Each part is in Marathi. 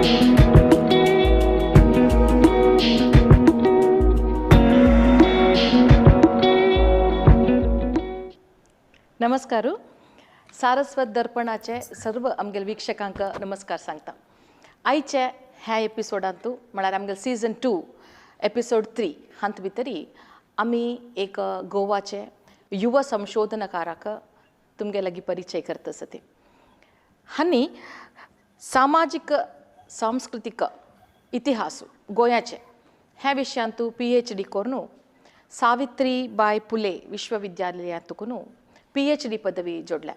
नमस्कार. सारस्वत दर्पणाचे सर्व आमगेल वीक्षकांक नमस्कार सांगता. आयचे ह्या एपिसोडांतू म्हळ्यार आमगेल सीझन 2 एपिसोड 3 हांत भितरी आमी एक गोवाचे युवा संशोधनकाराक तुमगे लागी परिचय करता सती. हांनी सामाजिक सांस्कृतिक इतिहास गोंयाचे ह्या विशयांतू PhD करून सावित्रीबाई फुले विश्वविद्यालयांतून PhD पदवी जोडल्या.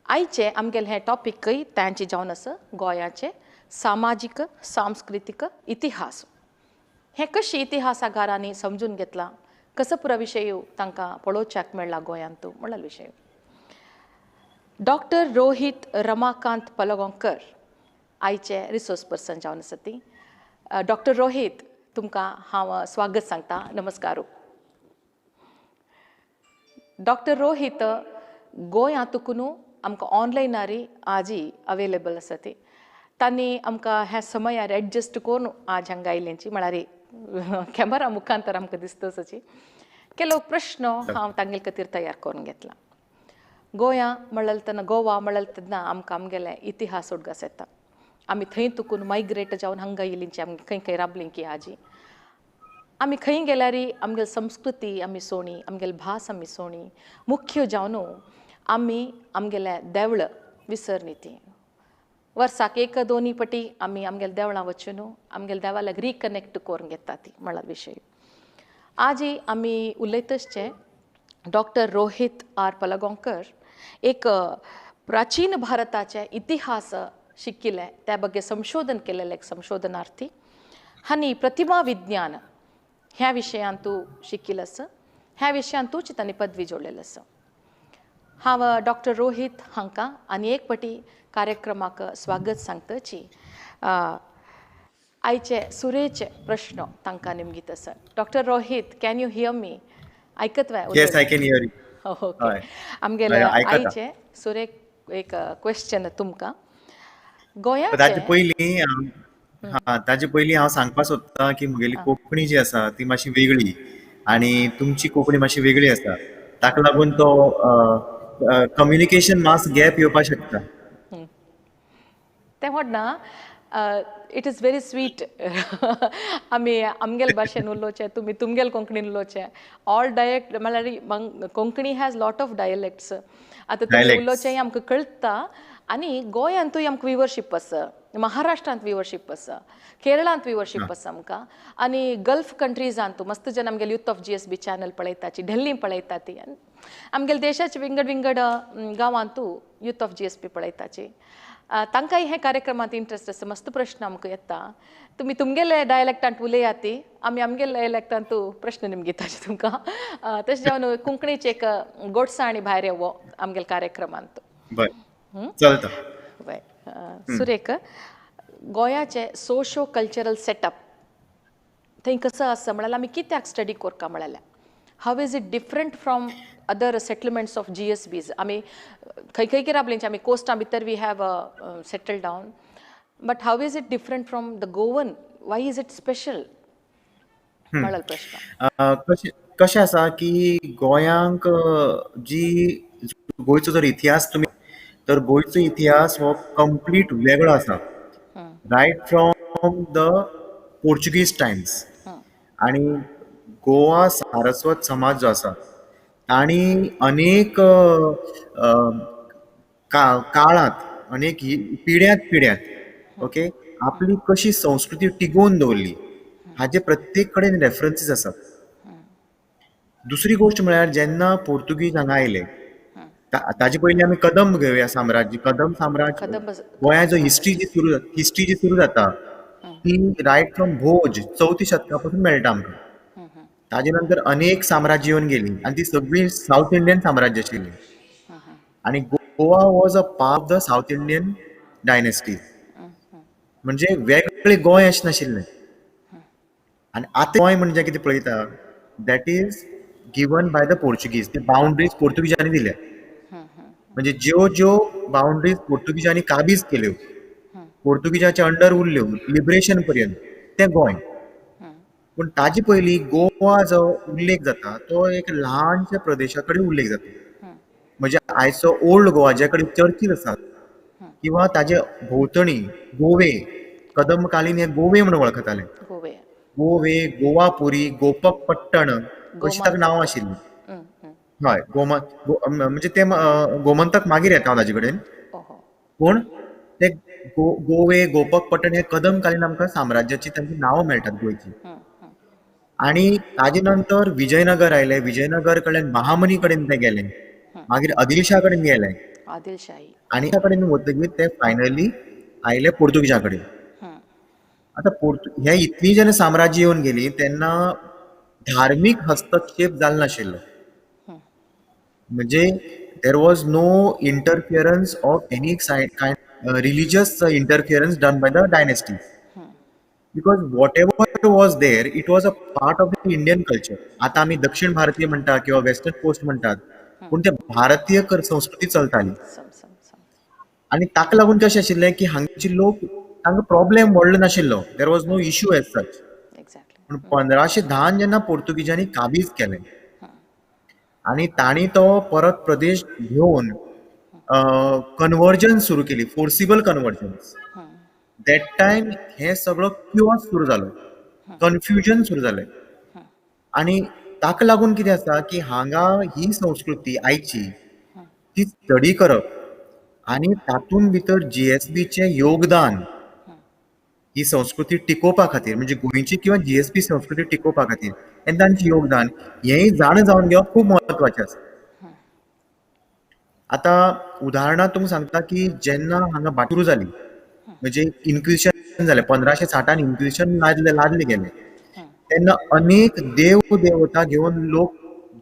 आयचे आमगेल हे टॉपिकय तांचे जावन आसा गोंयाचे सामाजिक सांस्कृतिक इतिहास. हे कशें इतिहासकारांनी समजून घेतला, कसो पुरो विशय तांकां पळोवच्याक मेळ्ळा गोंयांतू म्हणल्यार विशय. डॉक्टर रोहित रमाकांत पलगांवकर आयचे रिसोर्स पर्सन जावन आसा ती. डॉक्टर रोहित, तुमकां हांव स्वागत सांगता. नमस्कार. डॉक्टर रोहित गोंयांतून आमकां ऑनलायनारी आजी अवेलेबल आसा ती. तांणी आमकां ह्या समयार एडजस्ट करून आज हांगा आयल्यांची म्हळ्यार कॅमेरा मुखांतर आमकां दिसतसाची केलो प्रश्न हांव तांगेले खातीर तयार करून घेतला. गोंया म्हणलें तेन्ना गोवा म्हणलें तेन्ना आमकां आमगेले इतिहास उडगास येता. आमी थंय तुकून मायग्रेट जावन हांगा येयलींची आमी खंय खंय राबलीं की आजी. आमी खंय गेल्यार आमगेली संस्कृती आमी सोणी, आमगेली भास आमी सोणी. मुख्य जावन आमी आमगेले देवळां विसरनी ती. वर्साक एक दोनी पाटी आमी आमगेल्या देवळां वचून आमगेल्या देवालाक रिकनेक्ट करून घेता ती म्हणल्यार विशय. आजी आमी उलयतशचे डॉक्टर रोहित पलगांवकर एक प्राचीन भारताचे इतिहास शिकिल्ले त्या बगे संशोधन केलेले एक संशोधनार्थी. हांणी प्रतिमा विज्ञान ह्या विशयांतू शिकिल्लो आसा. ह्या विशयांतूच तांणी पदवी जोडलेली आसा. हांव डॉक्टर रोहित हांकां आनी एक पाटी कार्यक्रमाक स्वागत सांगतची. आयचे सुरेचे प्रश्न तांकां निमगीत आसा. Doctor Rohit, can you hear me? आयकत वे? Yes, I can hear you. Okay. आमगेले आयचे सुरेख एक क्वेश्चन तुमकां. ताजे पयलीं हांव सांगपाक सोदतां की म्हगेली कोंकणी जी आसा ती मातशी वेगळी आनी तुमची कोंकणी मातशी वेगळी आसा. ताका लागून तो कम्युनिकेशन मास गॅप येवपाक शकता. तें व्हडना. It is very sweet. आमी आमगेले भाशेन उलोवचे, तुमी तुमगेले कोंकणीन उलोवचे. ऑल डायलेक्ट म्हळ्यार Konkani has lot of dialects. आतां तुमी उलोवचें आमकां कळटा. आनी गोंयांतूय आमकां व्हिवरशीप आसा, महाराष्ट्रांत व्हिवरशीप आसा, केरळांत व्हिवरशीप आसा आमकां. आनी गल्फ कंट्रीजांतू मस्त जन आमगेले यूथ ऑफ GSB चॅनल पळयताची, ढिल्ली पळयता ती. आमगेले देशाचे विंगड विंगड गांवांतू यूथ ऑफ GSB पळयताची. तांकांय हे कार्यक्रमांत इंट्रस्ट आसा. मस्त प्रश्न आमकां येता. तुमी तुमगेले डायलेक्टांत उलयात ती, आमी आमगेले डायलेक्टांतू प्रश्न निमगीताचे तुमकां. तशें जावन कोंकणीचे एक गोडसाण भायर येवो आमगेले कार्यक्रमांत. चलता. सुरेख, गोंयाचे सोशो कल्चरल सेटअप थंय कसो आसा म्हळ्यार आमी कित्याक स्टडी करता म्हळ्यार how is it different from other settlements of GSBs? आमी खंय खंय की राबलींची, आमी कोस्टा भितर we have settle down, but how is it different from the Goan? Why is it special म्हळ्यार प्रश्न. कशें आसा की गोंयांक जी गोंयचो जर इतिहास तुमी तर गोंयचो इतिहास हो कंप्लीट वेगळो आसा. Right from the Portuguese times. आनी गोवा सारस्वत समाज जो आसा तांणी अनेक काळांत अनेक पिढ्यात ओके आपली कशी संस्कृती टिकोवन दवरली हाचे प्रत्येक कडेन रेफरन्सीस आसात. दुसरी गोष्ट म्हळ्यार जेन्ना पोर्तुगीज हांगा आयले ताजे पयलीं आमी कदंब घेवया साम्राज्य. कदंब साम्राज्य गोंयाचो हिस्ट्री जी सुरू जाता ती रायट फ्रॉम भोज 4थ्या शतका पासून मेळटा आमकां. ताजे नंतर अनेक साम्राज्य येवन गेली आनी ती सगळी साऊथ इंडियन साम्राज्य आशिल्ली. आनी Goa was a part of the south Indian dynasty. म्हणजे वेगळे गोंय अशें नाशिल्लें. आनी आतां गोंय म्हणजे कितें पळयता that is given by the Portuguese. ते बाउंड्रीज पोर्तुगीजांनी दिल्या. म्हणजे ज्यो ज्यो बाउंड्रीज पोर्तुगीजांनी काबीज केल्यो पोर्तुगीजाच्या अंडर उरल्यो लिबरेशन पर्यंत ते गोंय. पूण ताजे पयलीं गोवा जो उल्लेख जाता तो एक ल्हानशा प्रदेशा कडेन उल्लेख जाता. म्हणजे आयचो ओल्ड गोवा जे कडेन चर्चीज आसात किंवा ताजे भोंवतणी गोवे कदंबकालीन हे गोवे म्हणून वळखताले. गोवे गोवे, गोवापुरी, गोपकपट्टण अशी ताका नांवां गोमंतक आशिल्लीं. हं, हं. हय म्हणजे ते गोमंतक मागीर येता ताजे कडेन. ओहो पूण ते गोवे गोपकपट्टण हे कदंबकालीन आमकां साम्राज्याची तांची नांवां मेळटात गोंयची. हं, हं. आणि ताजे नंतर विजयनगर आयले. विजयनगर कडल्यान महामनी कडेन ते गेले. मागीर आदिलशा कडेन गेले. आदिलशाही आणि त्या कडेन वतकीर ते फायनली आयले पोर्तुगीजा कडेन. हं, आता हे इतली जेन्ना साम्राज्य येवन गेली तेन्ना धार्मीक हस्तक्षेप जालो नाशिल्लो. हं. म्हणजे there was no interference of any kind religious interference done by the dynasty. Because whatever was there it was a part of the Indian culture. आता आमी दक्षिण भारतीय म्हणटात किंवा वेस्टर्न कोस्ट म्हणटात, पूण ते भारतीय संस्कृती चलताली. सम सम सम आणि ताका लागून कशें आशिल्लें की हांगचे लोक तांकां प्रॉब्लेम व्हडलो नाशिल्लो. There was no issue as such. Exactly पूण 1510 जेन्ना पोर्तुगीजांनी काबीज केलें आणि तांणी तो परत प्रदेश घेवन कन्वर्जन सुरू केली, फोर्सिबल कन्वर्जन्स. दॅट टायम हे सगळो क्युओस सुरू जालो, कन्फ्युजन सुरू जालें. आणि ताका लागून कितें आसा की हांगा ही संस्कृती आयची ती स्टडी करप आणि तातूंत भितर जीएसबीचें योगदान ही संस्कृती टिकोवपा खातीर, म्हणजे गोंयची किंवा जीएसबी संस्कृती टिकोवपा खातीर आनी तांचें योगदान हेंय जाण जावन घेवप खूब म्हत्वाचें आसा. आतां उदाहरणांत तुमकां सांगता की जेन्ना हांगा बाटू सुरू जाली, म्हणजे इन्क्विजिशन जालें 1560 इन्क्विजिशन लादले गेले, तेन्ना अनेक देव देवता घेवन लोक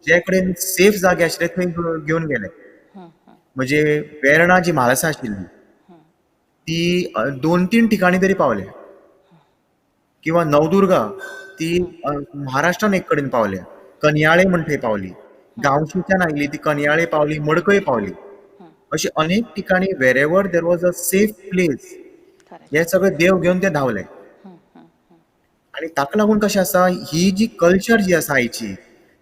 जे कडेन सेफ जागे आशिल्ले थंय घेवन गेले. म्हणजे वेर्णा जी म्हाळसा आशिल्ली ती 2-3 ठिकाणी तरी पावले, किंवा नवदुर्गा ती महाराष्ट्रान एक कडेन पावल्या, कनयाळे म्हण थंय पावली, गांवशीच्यान आयिल्ली ती कनयाळे पावली, मडकय पावली. अशी अनेक ठिकाणी wherever there was a safe place correct हे सगळे देव घेवन ते धांवले. आणि ताका लागून कशें आसा, ही जी कल्चर जी आसा आयची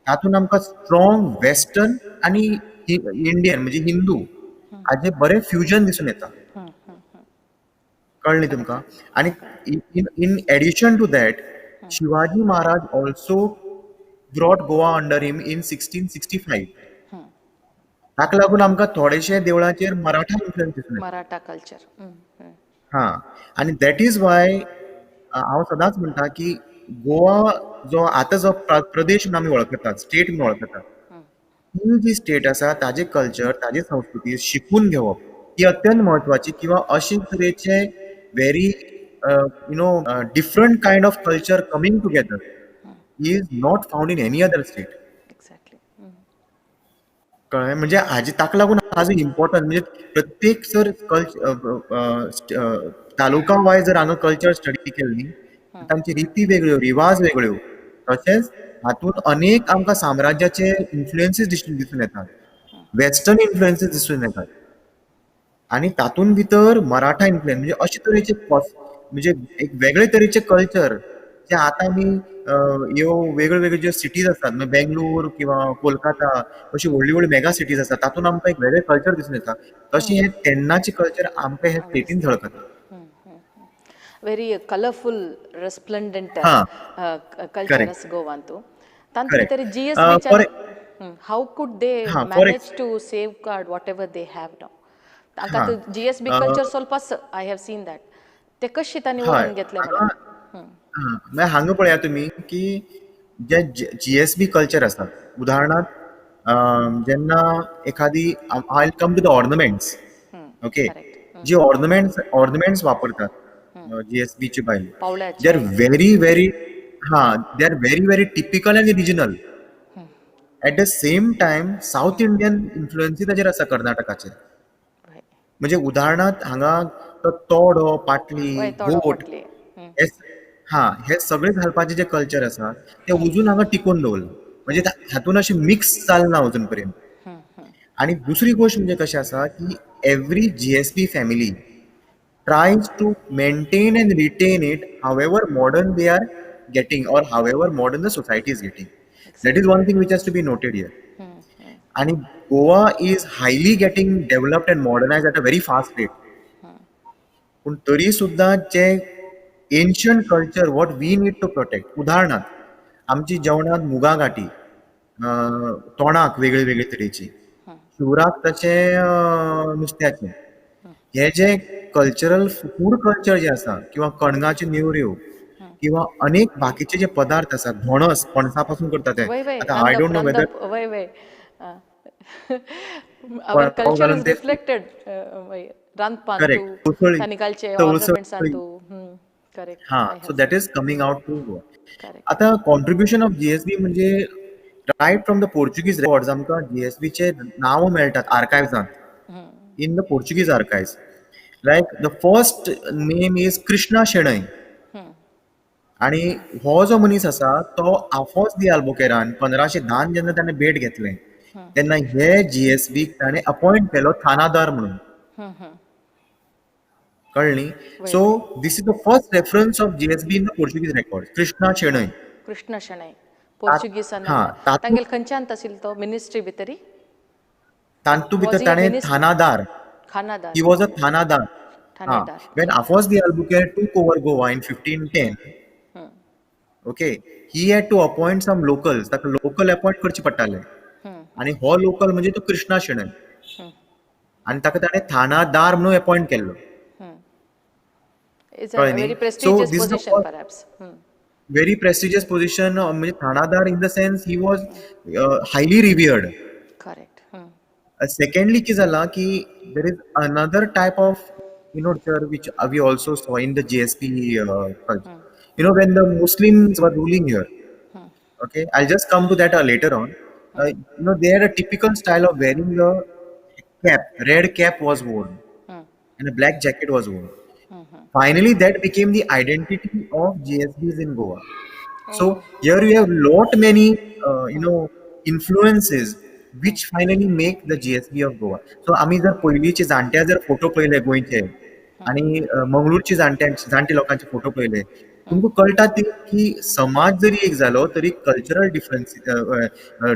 तातूंत आमकां स्ट्रॉंग वेस्टर्न आणि इंडियन म्हणजे हिंदू हाचे बरें फ्युजन दिसून येता. कळ्ळें तुमकां? आणि in addition to that Shivaji Maharaj also brought Goa under him in 1665. ताका लागून आमकां थोडेशे देवळांचेर मराठा इन्फ्लुएन्स दिसून येता. मराठा कल्चर हा, आणि दॅट इज वाय हांव सदांच म्हणटा की गोवा जो आतां जो प्रदेश म्हणून आमी वळखतात, स्टेट म्हणून वळखतात, ही जी स्टेट आसा ताजे कल्चर ताजी संस्कृती शिकून घेवप ही अत्यंत म्हत्वाची. किंवा अशे तरेचे very different kind of culture coming together is not found in any other state. Exactly कळ्ळें? म्हणजे हाजे ताका लागून हाजो इम्पॉर्टन्स म्हणजे प्रत्येक जर तालुका वायज जर हांगा कल्चर स्टडी केली तांची रिती वेगळ्यो, रिवाज वेगळ्यो, तशेंच हातूंत अनेक आमकां साम्राज्याचे इन्फ्लुएन्सीस दिसून येतात, वेस्टर्न इन्फ्लुएन्सीस दिसून येतात, आणि तातूंत भितर मराठा इन्फ्लुएन्स म्हणजे अशे तरेचे म्हणजे एक वेगळे तरेचे कल्चर जे आतां आमी ह्यो वेगळ्यो वेगळ्यो ज्यो सिटीज आसात, बेंगलोर किंवा कोलकाता अशी व्हडली व्हडली मेगा सिटीज आसात, तातूंत आमकां एक वेगळें कल्चर दिसून येता. तशें हे तेन्नाचें कल्चर आमकां हे स्टेटीन झळकता. ವೆರಿ ಕಲರ್ಫುಲ್ ರೆಸ್ಪ್ಲೆಂಡೆಂಟ್ ಹಾ ಕಲ್ಚರಸ್ ಗೋವಂತು ತಂತ Correct. भितर GSB for how could they हा for manage to safeguard whatever they have now तांकां हा. GSB कल्चर सोलपास I have seen that ते कशें तांणी वळून घेतले म्हणून हांगा पळया तुमी की जे जीएसबी कल्चर आसा, उदाहरणार्थ जेन्ना एखादी I come to the ornaments. Okay, correct जे ऑर्नमेंट्स वापरतात जीएसबीचे बायले, पावल्याचे they are very they are very typical आनी regional. At the same time South Indian influence ताजेर आसा कर्नाटकाचे. म्हणजे उदाहरणार्थ हांगा तो तोडो, पाटली, गोट हे सगळे घालपाचे जे कल्चर आसा ते अजून हांगा टिकून दवरला. म्हणजे हातून अशें मिक्स जालें ना अजून पर्यंत. आणि दुसरी गोष्ट म्हणजे कशें आसा की every GSB family tries to maintain and retain it however modern they are getting or however modern the society is getting. That is Exactly. one thing which has to be noted here. And Goa is highly getting developed and modernized at a very fast rate. पण तरी सुद्धा जे ancient culture what we need to protect, उदाहरणार्थ आमची जेवणात मुगा गाठी, तोणाक वेगळी वेगळी तरेची, शिवराक तशे नुस्त्याचे, हे जे कल्चरल फूड कल्चर जे आसा किंवा कणगाच्यो नेवऱ्यो किंवा अनेक बाकीचे जे पदार्थ आसात, धोणस पणसा पासून करतात ते, वय वय आता आय रांदप डोंट नो वेदर रांदप वय वय आवर पाव कल्चर घालून इज ते रिफ्लेक्टेड वय रांदपान तूं करेक्ट उसळी तानिकालचे ऑर्नामेंट्सान तवसळी तूं करेक्ट हा, I so have that is coming out to Goa. Correct आता कॉन्ट्रीब्युशन ऑफ जीएसबी म्हणजे right from the Portuguese records आमकां जीएसबीचे नांव मेळटात आर्कायव्जांत in the Portuguese archives. Like the first name is Krishna Shenoy, आणि हो जो मनीस आसा तो आफोस दी आल्बुकेरान 1510 जेन्ना ताणें भेट घेतलें तेन्ना हे जीएसबीक ताणें अपॉयंट केलो थानादार म्हणून. कळ्ळें? वय सो वय this is the first reference of GSB in the Portuguese record, Krishna Shenoy. Krishna Shenoy पोर्चुगीसान हा, तातूंत तांगेल खंयच्यान आशिल्लो तो मिनिस्ट्री भितरी तातूंत वॉज भितर ही ताणें मिनिस्टर थानादार, खानादार ही वॉज अ थानादार. हा, ठाणेदार when Afonso de Albuquerque took over Goa in 1510, okay, he had to appoint some locals, ताका लोकल अपॉइंट करचे पडटाले, आणि हो लोकल म्हणजे तो कृष्णा शेणय, आणि ताका ताणें थानादार म्हणून अपॉइंट केल्लो. इज अ कळ्ळें न्ही? Very so prestigious this is position the perhaps very prestigious position, म्हणजे थानादार in the sense he was highly revered. Correct Secondly, कितें जाला की there is another type of culture which we also saw in the GSP culture. When the Muslims were ruling here, okay, I'll just come to that later on. They had a typical style of wearing a cap, red cap was worn, and a black jacket was worn. Finally, that became the identity of GSBs in Goa. So here you have lot many influences which finally make the GSB of Goa. So आम्ही जर पयलींचे जाणट्या जर फोटो पळयले गोंयचे आणि मंगळूरचे जाणटे लोकांचे फोटो पळयले, तुमकां कळटा की समाज जरी एक जालो तरी कल्चरल डिफरन्सीस,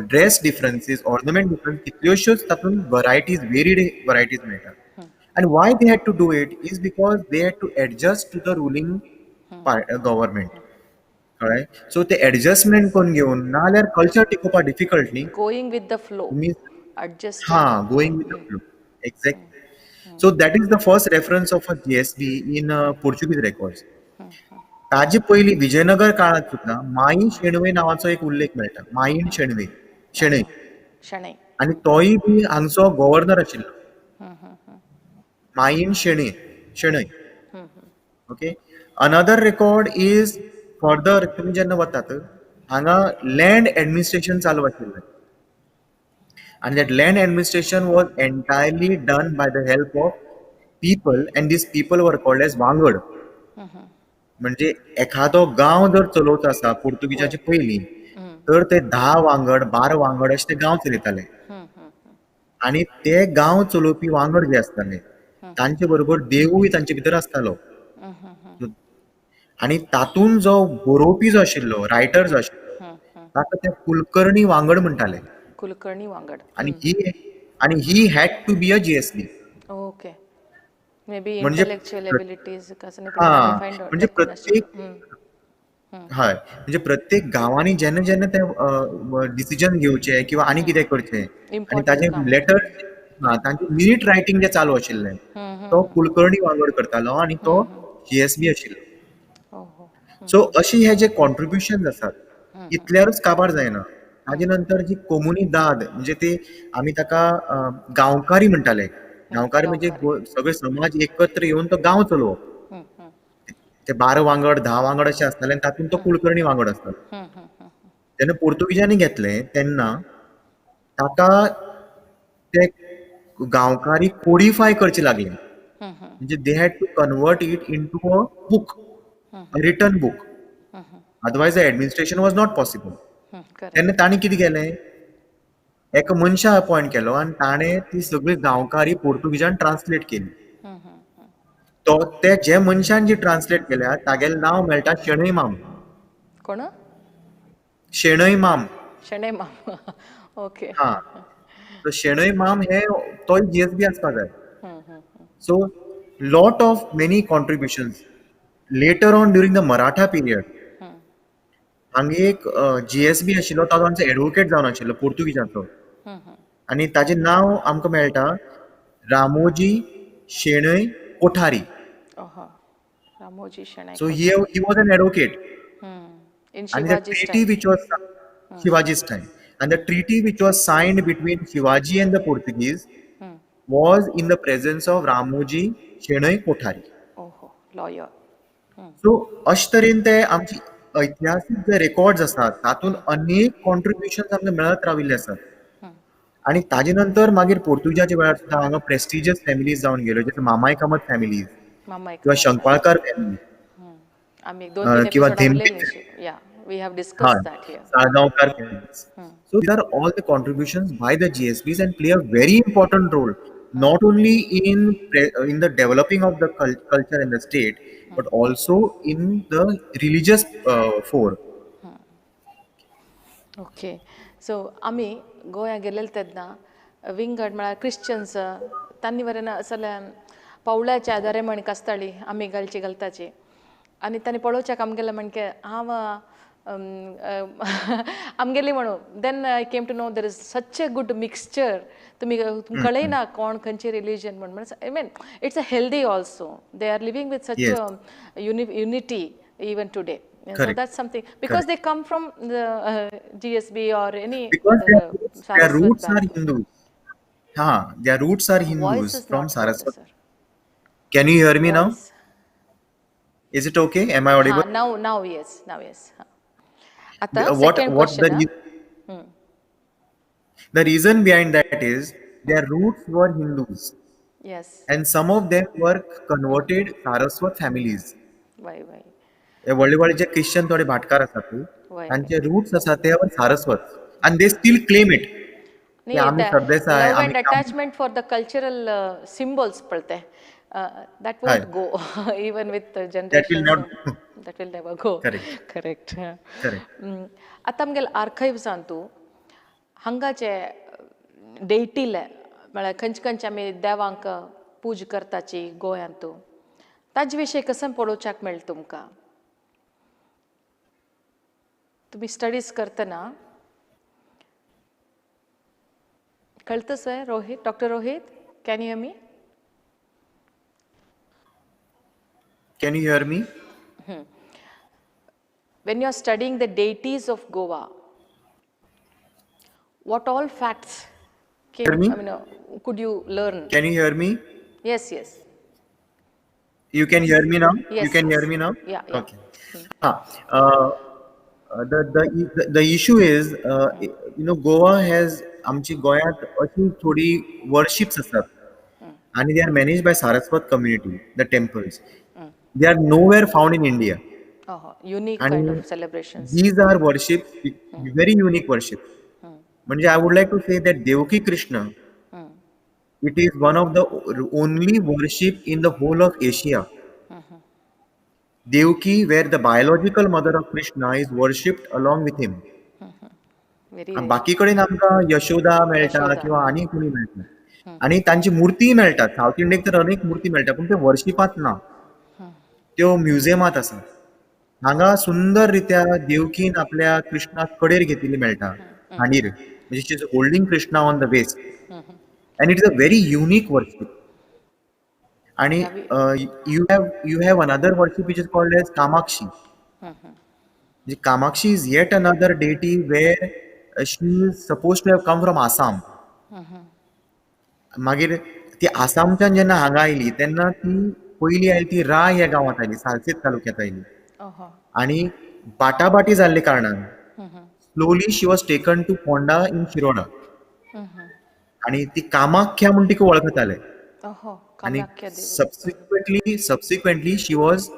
ड्रेस डिफरन्सीस, ऑर्नमेंट डिफरन्स कितल्योश्योच तातूंत व्हरायटीज, वेरिड व्हरायटीज मेळटात. And why they had to do it is because they had to adjust to the ruling government. Alright? So ते adjustment करून घेऊन नाल्यार कल्चर टिकोवपाक डिफिकल्ट न्ही. गोईंग विथ द फ्लो तुम्ही एडजस्टिंग हा, going with the flow. Exactly. So that is the first reference of a GSB in Portuguese records. ताजे पयलीं विजयनगर काळात सुद्धा माई शेणवे नावाचो एक उल्लेख मेळटा. माईन शेणवे, शेणै, शणै आणि तोय बी हांगचो गव्हर्नर आशिल्लो. माईन Shenoy. Okay. Another record is further, तुम्ही जेन्ना वतात हांगा लँड एडमिनिस्ट्रेशन चालू आशिल्लें, and that land administration was entirely done by the help of people, and these people were called as वांगड. म्हणजे एखादो गांव जर चलोवचो आसा वय पोर्तुगीजाचे पयलीं, तर ते 10 वांगड 12 वांगड अशे ते गांव चलयताले, आणि ते गांव चलोवपी वांगड जे आसताले तांचे बरोबर देवूय तांचे भितर आसतालो. आणि तातूंत जो बरोवपी जो आशिल्लो, रायटर जो आशिल्लो, ताका ते कुलकर्णी वांगड म्हणटाले. कुलकर्णी वांगड आणि he had to be a GSB. Okay may be म्हणजे इंटेलेक्च्युअल एबिलिटीज कसं हा, डिफाईंड म्हणजे प्रत्येक गांवांनी जेन्ना जेन्ना ते डिसिजन घेवचे किंवा आनी कितें करचें, आणि इम्पॉर्टंट ताजे काम लेटर, तांचे मिनिट रायटिंग जे चालू आशिल्लें तो कुलकर्णी वांगड करतालो, आणि तो जीएसबी आशिल्लो. हो हो सो अशी हे जे कॉन्ट्रिब्युशन आसात इतल्यारूच काबार जायना. ताजे नंतर जी कोमुनी दाद, म्हणजे ते आमी ताका गांवकारी म्हणटाले. गांवकारी म्हणजे सगळे समाज एकत्र येवन तो गांव चलोवप. ते 12 वांगड 10 वांगड अशे आसताले, आनी तातूंत तो कुलकर्णी वांगड आसतालो. जेन्ना पोर्तुगीजांनी घेतले तेन्ना ताका ते गांवकारी कोडिफाय करचे लागले. म्हणजे they had to convert it into a book, a written book. Otherwise the administration was not possible. तेन्ना तांणी कितें केलें, एका मनशा अपॉयंट केलो, आनी ताणें ती सगळी गांवकारी पोर्तुगीजान ट्रान्सलेट केली. तो ते जे मनशान जी ट्रान्सलेट केल्या तागेलें नांव मेळटा शेणै माम. कोण शेणै माम. शणे माम ओके हा. तर शेणै माम हे तोय जीएसबी आसपा जाय. So, lot of many contributions. Later on during the Maratha period, हांगा एक जीएसबी आशिल्लो तो तांचो एडवोकेट जावन आशिल्लो पोर्तुगीजाचो आनी ताचें नांव आमकां मेळटा रामोजी शेणै कोठारी. ओहो Ramoji Shenai So he was an advocate. In And the Shivaji treaty which was Shivaji's time, and the treaty which was signed between Shivaji and the Portuguese was in the presence of Ramoji Shenoy Kothari. ओहो लॉयर सो अशे तरेन ते आमची ऐतिहासीक जे रेकॉर्ड्स आसात तातूंत अनेक कॉन्ट्रिब्युशन्स आमकां मेळत राविल्ले आसात. आनी ताजे नंतर मागीर पोर्तुगीजाच्या वेळार सुद्दां हांगा प्रेस्टिजियस फॅमिलीज जावन गेल्यो जशे मामाय कामत फॅमिलीज मामा एक किंवा शंकवाळकार फॅमिली आम्ही 2-3 किंवा एपिसोड धेंपे उरलेली या वी हॅव हय discuss that here Salgaonkar families. So these are all the contributions by the GSBs and play a very important role not only in the developing of the culture in the state but also in the religious fore. Okay so आमी गोंया गेलेले तेन्ना विंगड म्हळ्यार क्रिश्चन्स तांणी वरेन असल्यान पवळ्याच्या आदारे म्हण कास्ताळी आमी घालताची आनी तांणी पळोवच्याक आमगेलें म्हणके हांव आमगेली म्हणून then I came to know there is such a good mixture तुमकां कळयना कोण खंयचे रिलीजन म्हणून I mean it's a healthy also they are living with such Yes. Unity even today. So Correct. that's something because they come from the GSB or any Because their Saraswat roots are background. Hindus. Their roots are Voice Hindus is from not good, Saraswat. sir. Can you hear me now? Voice. Is it okay? Am I audible? Now yes, now yes. Ata What second what question. the reason behind that is their roots were Hindus Yes. and some of them were converted Saraswat families. Why? हे व्हडले व्हडले जे क्रिश्चन थोडे भाटकार आसात Why? तांचे रूट्स आसात ते Saraswat and they still claim it. की आम्ही सरदेसाय Love आम्ही and attachment for the cultural symbols पळते. That won't go even with the that will generations. not That will never go. Correct. Correct. Correct. आतां आमगेले आर्कायव्हसांत तूं हांगाचे डेटिले म्हळ्यार खंयचे आमी देवांक पूज करताची गोंयांत ताजे विशयी कसं पळोवच्याक मेळटा तुमकां तुम्ही स्टडीज करतना कळतं sir Rohit doctor Rohit can you hear me Can you hear me? when you are studying the deities of Goa what all facts Hear me? could you learn Can you hear me? yes You can hear me now? Yes, You can yes. hear me now? Yeah. Okay. The issue is, Goa has आमची गोंयांत अशी थोडी worships असतात and they are managed by Saraswat community, the temples. They are nowhere found in India. unique And kind of celebrations these are worships, very unique worships. म्हणजे I would like to say that Devaki Krishna, it is one of the only worship in the whole of Asia. Devaki, where the biological mother of Krishna is worshipped along with him. very बाकी कडेन आमकां यशोदा मेळटा यशोदा. किंवा आनी कोणी मेळटा आनी तांची मुर्ती मेळटात साऊथ इंडियेक तर अनेक मुर्ती मेळटा पूण ते वर्शिपांत ना त्यो म्युझियमांत आसा हांगा सुंदर रित्या देवकीन आपल्या कृष्णाक कडेर घेतिल्ली मेळटा हांडीर म्हणजे she is holding Krishna on the waist and it is a very unique worship. And you have another worship which is called as Kamakshi. The Kamakshi is yet another deity where she is supposed to have come from Assam. मागीर ती आसामच्यान जेन्ना हांगा आयली तेन्ना ती पयली आयली ती राय ह्या गांवांत आयली सालसेत तालुक्यांत आयली आनी बाटाबाटी जाल्ले कारणान slowly she was taken to Ponda in Shiroda आणि ती कामाख्या म्हणून तिका वळखताले आणि subsequently she was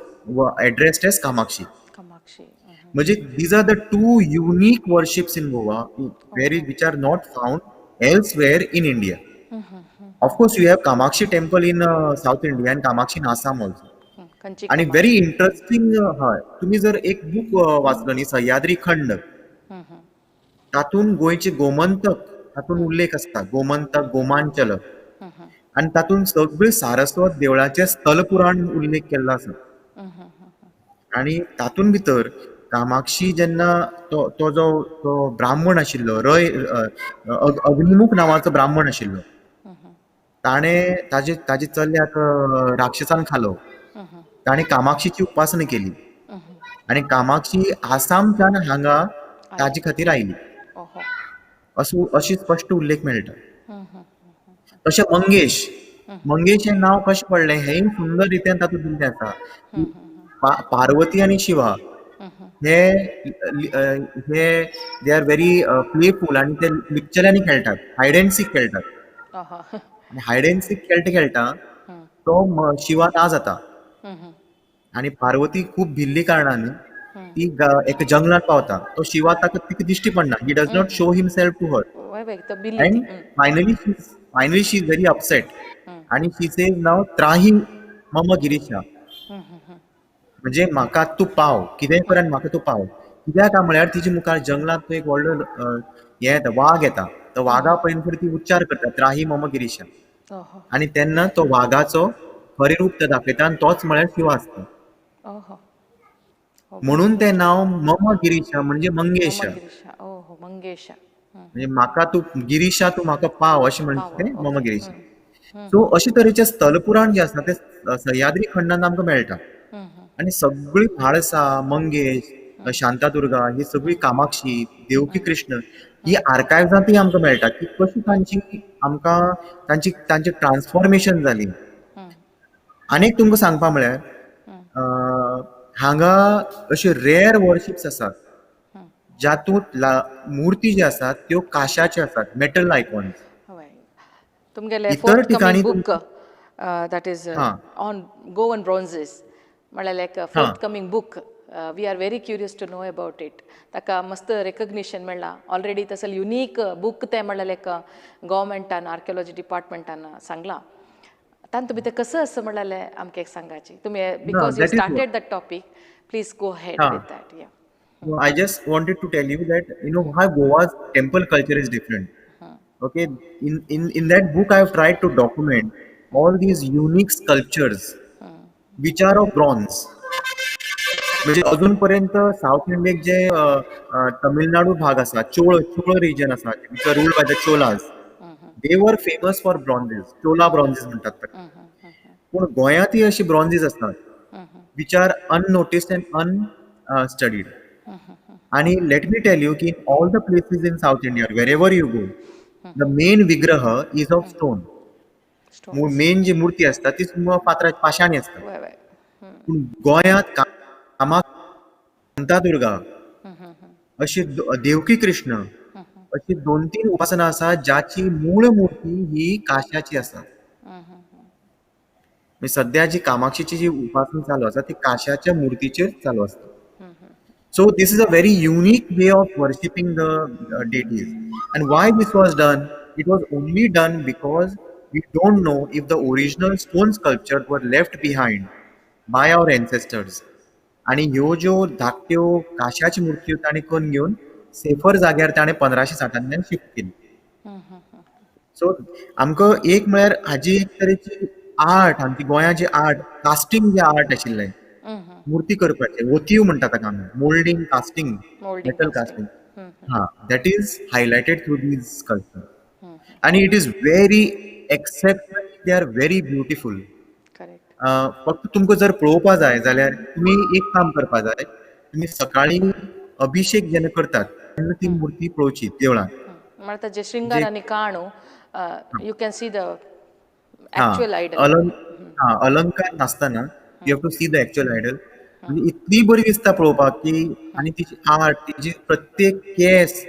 addressed as Kamakshi. म्हणजे these are the two unique worships in Goa which are not found elsewhere in India. Of course, you have Kamakshi temple in South India and Kamakshi in Assam also. Kanchi आणि कामाक्षी. व्हेरी इंटरेस्टिंग हय तुम्ही जर एक बूक वाचलो न्ही सह्याद्री खंड तातून गोंयचे गोमंतक तातून उल्लेख आसता गोमंतक गोमांचल आणि तातून सगळे सारस्वत देवळाचे स्थलपुराण उल्लेख केल्लो आसा आणि तातून भितर कामाक्षी जेन्ना तो जो तो ब्राह्मण आशिल्लो अग्निमुख नांवाचो ब्राह्मण आशिल्लो ताणें ताजे चल्याक राक्षसान खालो ताणें कामाक्षीची उपासना केली आणि कामाक्षी आसामच्यान हांगा ताजे खातीर आयली अशी स्पश्ट उल्लेख मेळटा तशें मंगेश हें नांव कशें पडलें हेंय सुंदर रित्यान तातूंत दिल्लें आसा पार्वती आनी शिवा हे दे आर व्हेरी प्लेफूल आनी ते लिपचेल्यांनी खेळटात हायड एंड सीक खेळटात आनी हायड एंड सीक खेळटा तो शिवा ना जाता आणि पार्वती खूप भिल्ली कारणान ती एका जंगलात पावता तो शिवा तिका दिश्टी पडना he does not show himself to her and finally she is very upset आणि शी सेज नाव त्राही मम गिरीशा म्हणजे म्हाका तूं पाव कितेंय कर आनी म्हाका तूं पाव कित्याक काय म्हळ्यार तिच्या मुखार जंगलात तो एक व्हडलो हे येता वाघ येता तो वाघा पयलीं ती उच्चार करता त्राही मम गिरीशा आणि तेन्ना तो वाघाचो खरें रूप तो दाखयता आनी तोच म्हळ्यार शिवा आसता म्हणून ते नाव मम गिरीशा म्हणजे मंगेशा मंगेशा म्हणजे म्हाका तूं गिरीशा तूं म्हाका पाव अशें म्हणटा तें मम गिरीशा सो अशे तरेचे स्थलपुराण जे आसा ते सह्याद्री खंडांत आमकां मेळटा आणि सगळी म्हाळसा मंगेश शांतादुर्गा ही सगळी कामाक्षी देवकी कृष्ण ही आर्कायव्जांतूय आमकां मेळटा की कशी तांची आमकां तांचे ट्रान्सफॉर्मेशन जाली आनीक तुमकां सांगपा म्हळ्यार हांगा अशे रेअर वर्शिप्स आसात जातूंत मुर्ती ज्यो आसात त्यो काशाच्यो आसात मेटल आयकॉन्स तुमगेले इतर ठिकाणी book that is on Goan bronzes म्हळ्यार like forthcoming book we are very curious to know about it ताका मस्त रेकग्निशन मेळ्ळां ऑलरेडी तसं युनीक बूक तें म्हळ्यार लायक गव्हर्मेंटान आर्किओलॉजी डिपार्टमेंटान सांगलां तांतूं भितर कसं असं म्हळ्यार आमकां एक सांगाची तुमी because you started that topic please go head with that या I just wanted to tell you that how Goa's temple culture is different. Okay, in that book I have tried to document all these unique sculptures which are of bronze. म्हणजे अजूनपर्यंत साऊथ इंडियेक जे तमिळनाडू भाग आसा चोळ रिजन आसा which are ruled by the Cholas. They were famous for bronzes. चोला ब्रॉन्झेस म्हणटात ताका. पूण गोंयांतय अशी ब्रॉन्झेस असतात which are unnoticed and unstudied. आणि लेट मी टेल यू की in all the places in south India wherever you go the main विग्रह इज ऑफ स्टोन मेन जी मूर्ती असता ती फातराची पाशाणी असता पूण गोंयांत शांतादुर्गा अशी देवकी कृष्ण अशी 2-3 उपासना आसा ज्याची मूळ मूर्ती ही काशाची आसा सध्या जी कामाक्षीची जी उपासना चालू आसा ती काशाच्या मूर्तीचेर चालू आसता So this is a very unique way of worshipping the deities. And why this was done? It was only done because we don't know if the original stone sculptures were left behind by our ancestors. आणि ह्यो ज्यो धाकट्यो काशाची मूर्त्यो ताणें करून घेवन सेफर जाग्यार ताणें 1560 शिफ्ट केली सो आमकां एक म्हळ्यार हाजी एक तरेची आर्ट आमची गोंयाची आर्ट कास्टिंग जे आर्ट आशिल्लें मूर्ती करपाचे ओतीव म्हणटा ताका आमी moulding casting metal casting that is highlighted through these sculpture आनी it is very exceptional they are very beautiful फक्त तुमकां जर पळोवपा जाय जाल्यार तुमी एक काम करपा जाय तुमी सकाळी अभिषेक जेन्ना करतात तेन्ना ती मूर्ती पळोवची देवळांत म्हळ्यार ताजे श्रृंगार आनी काणू you can see the actual idol अलंकार नासतना you have to see the actual idol म्हणजे इतली बरी दिसता पळोवपाक की आनी तिची आर्ट तिची प्रत्येक केस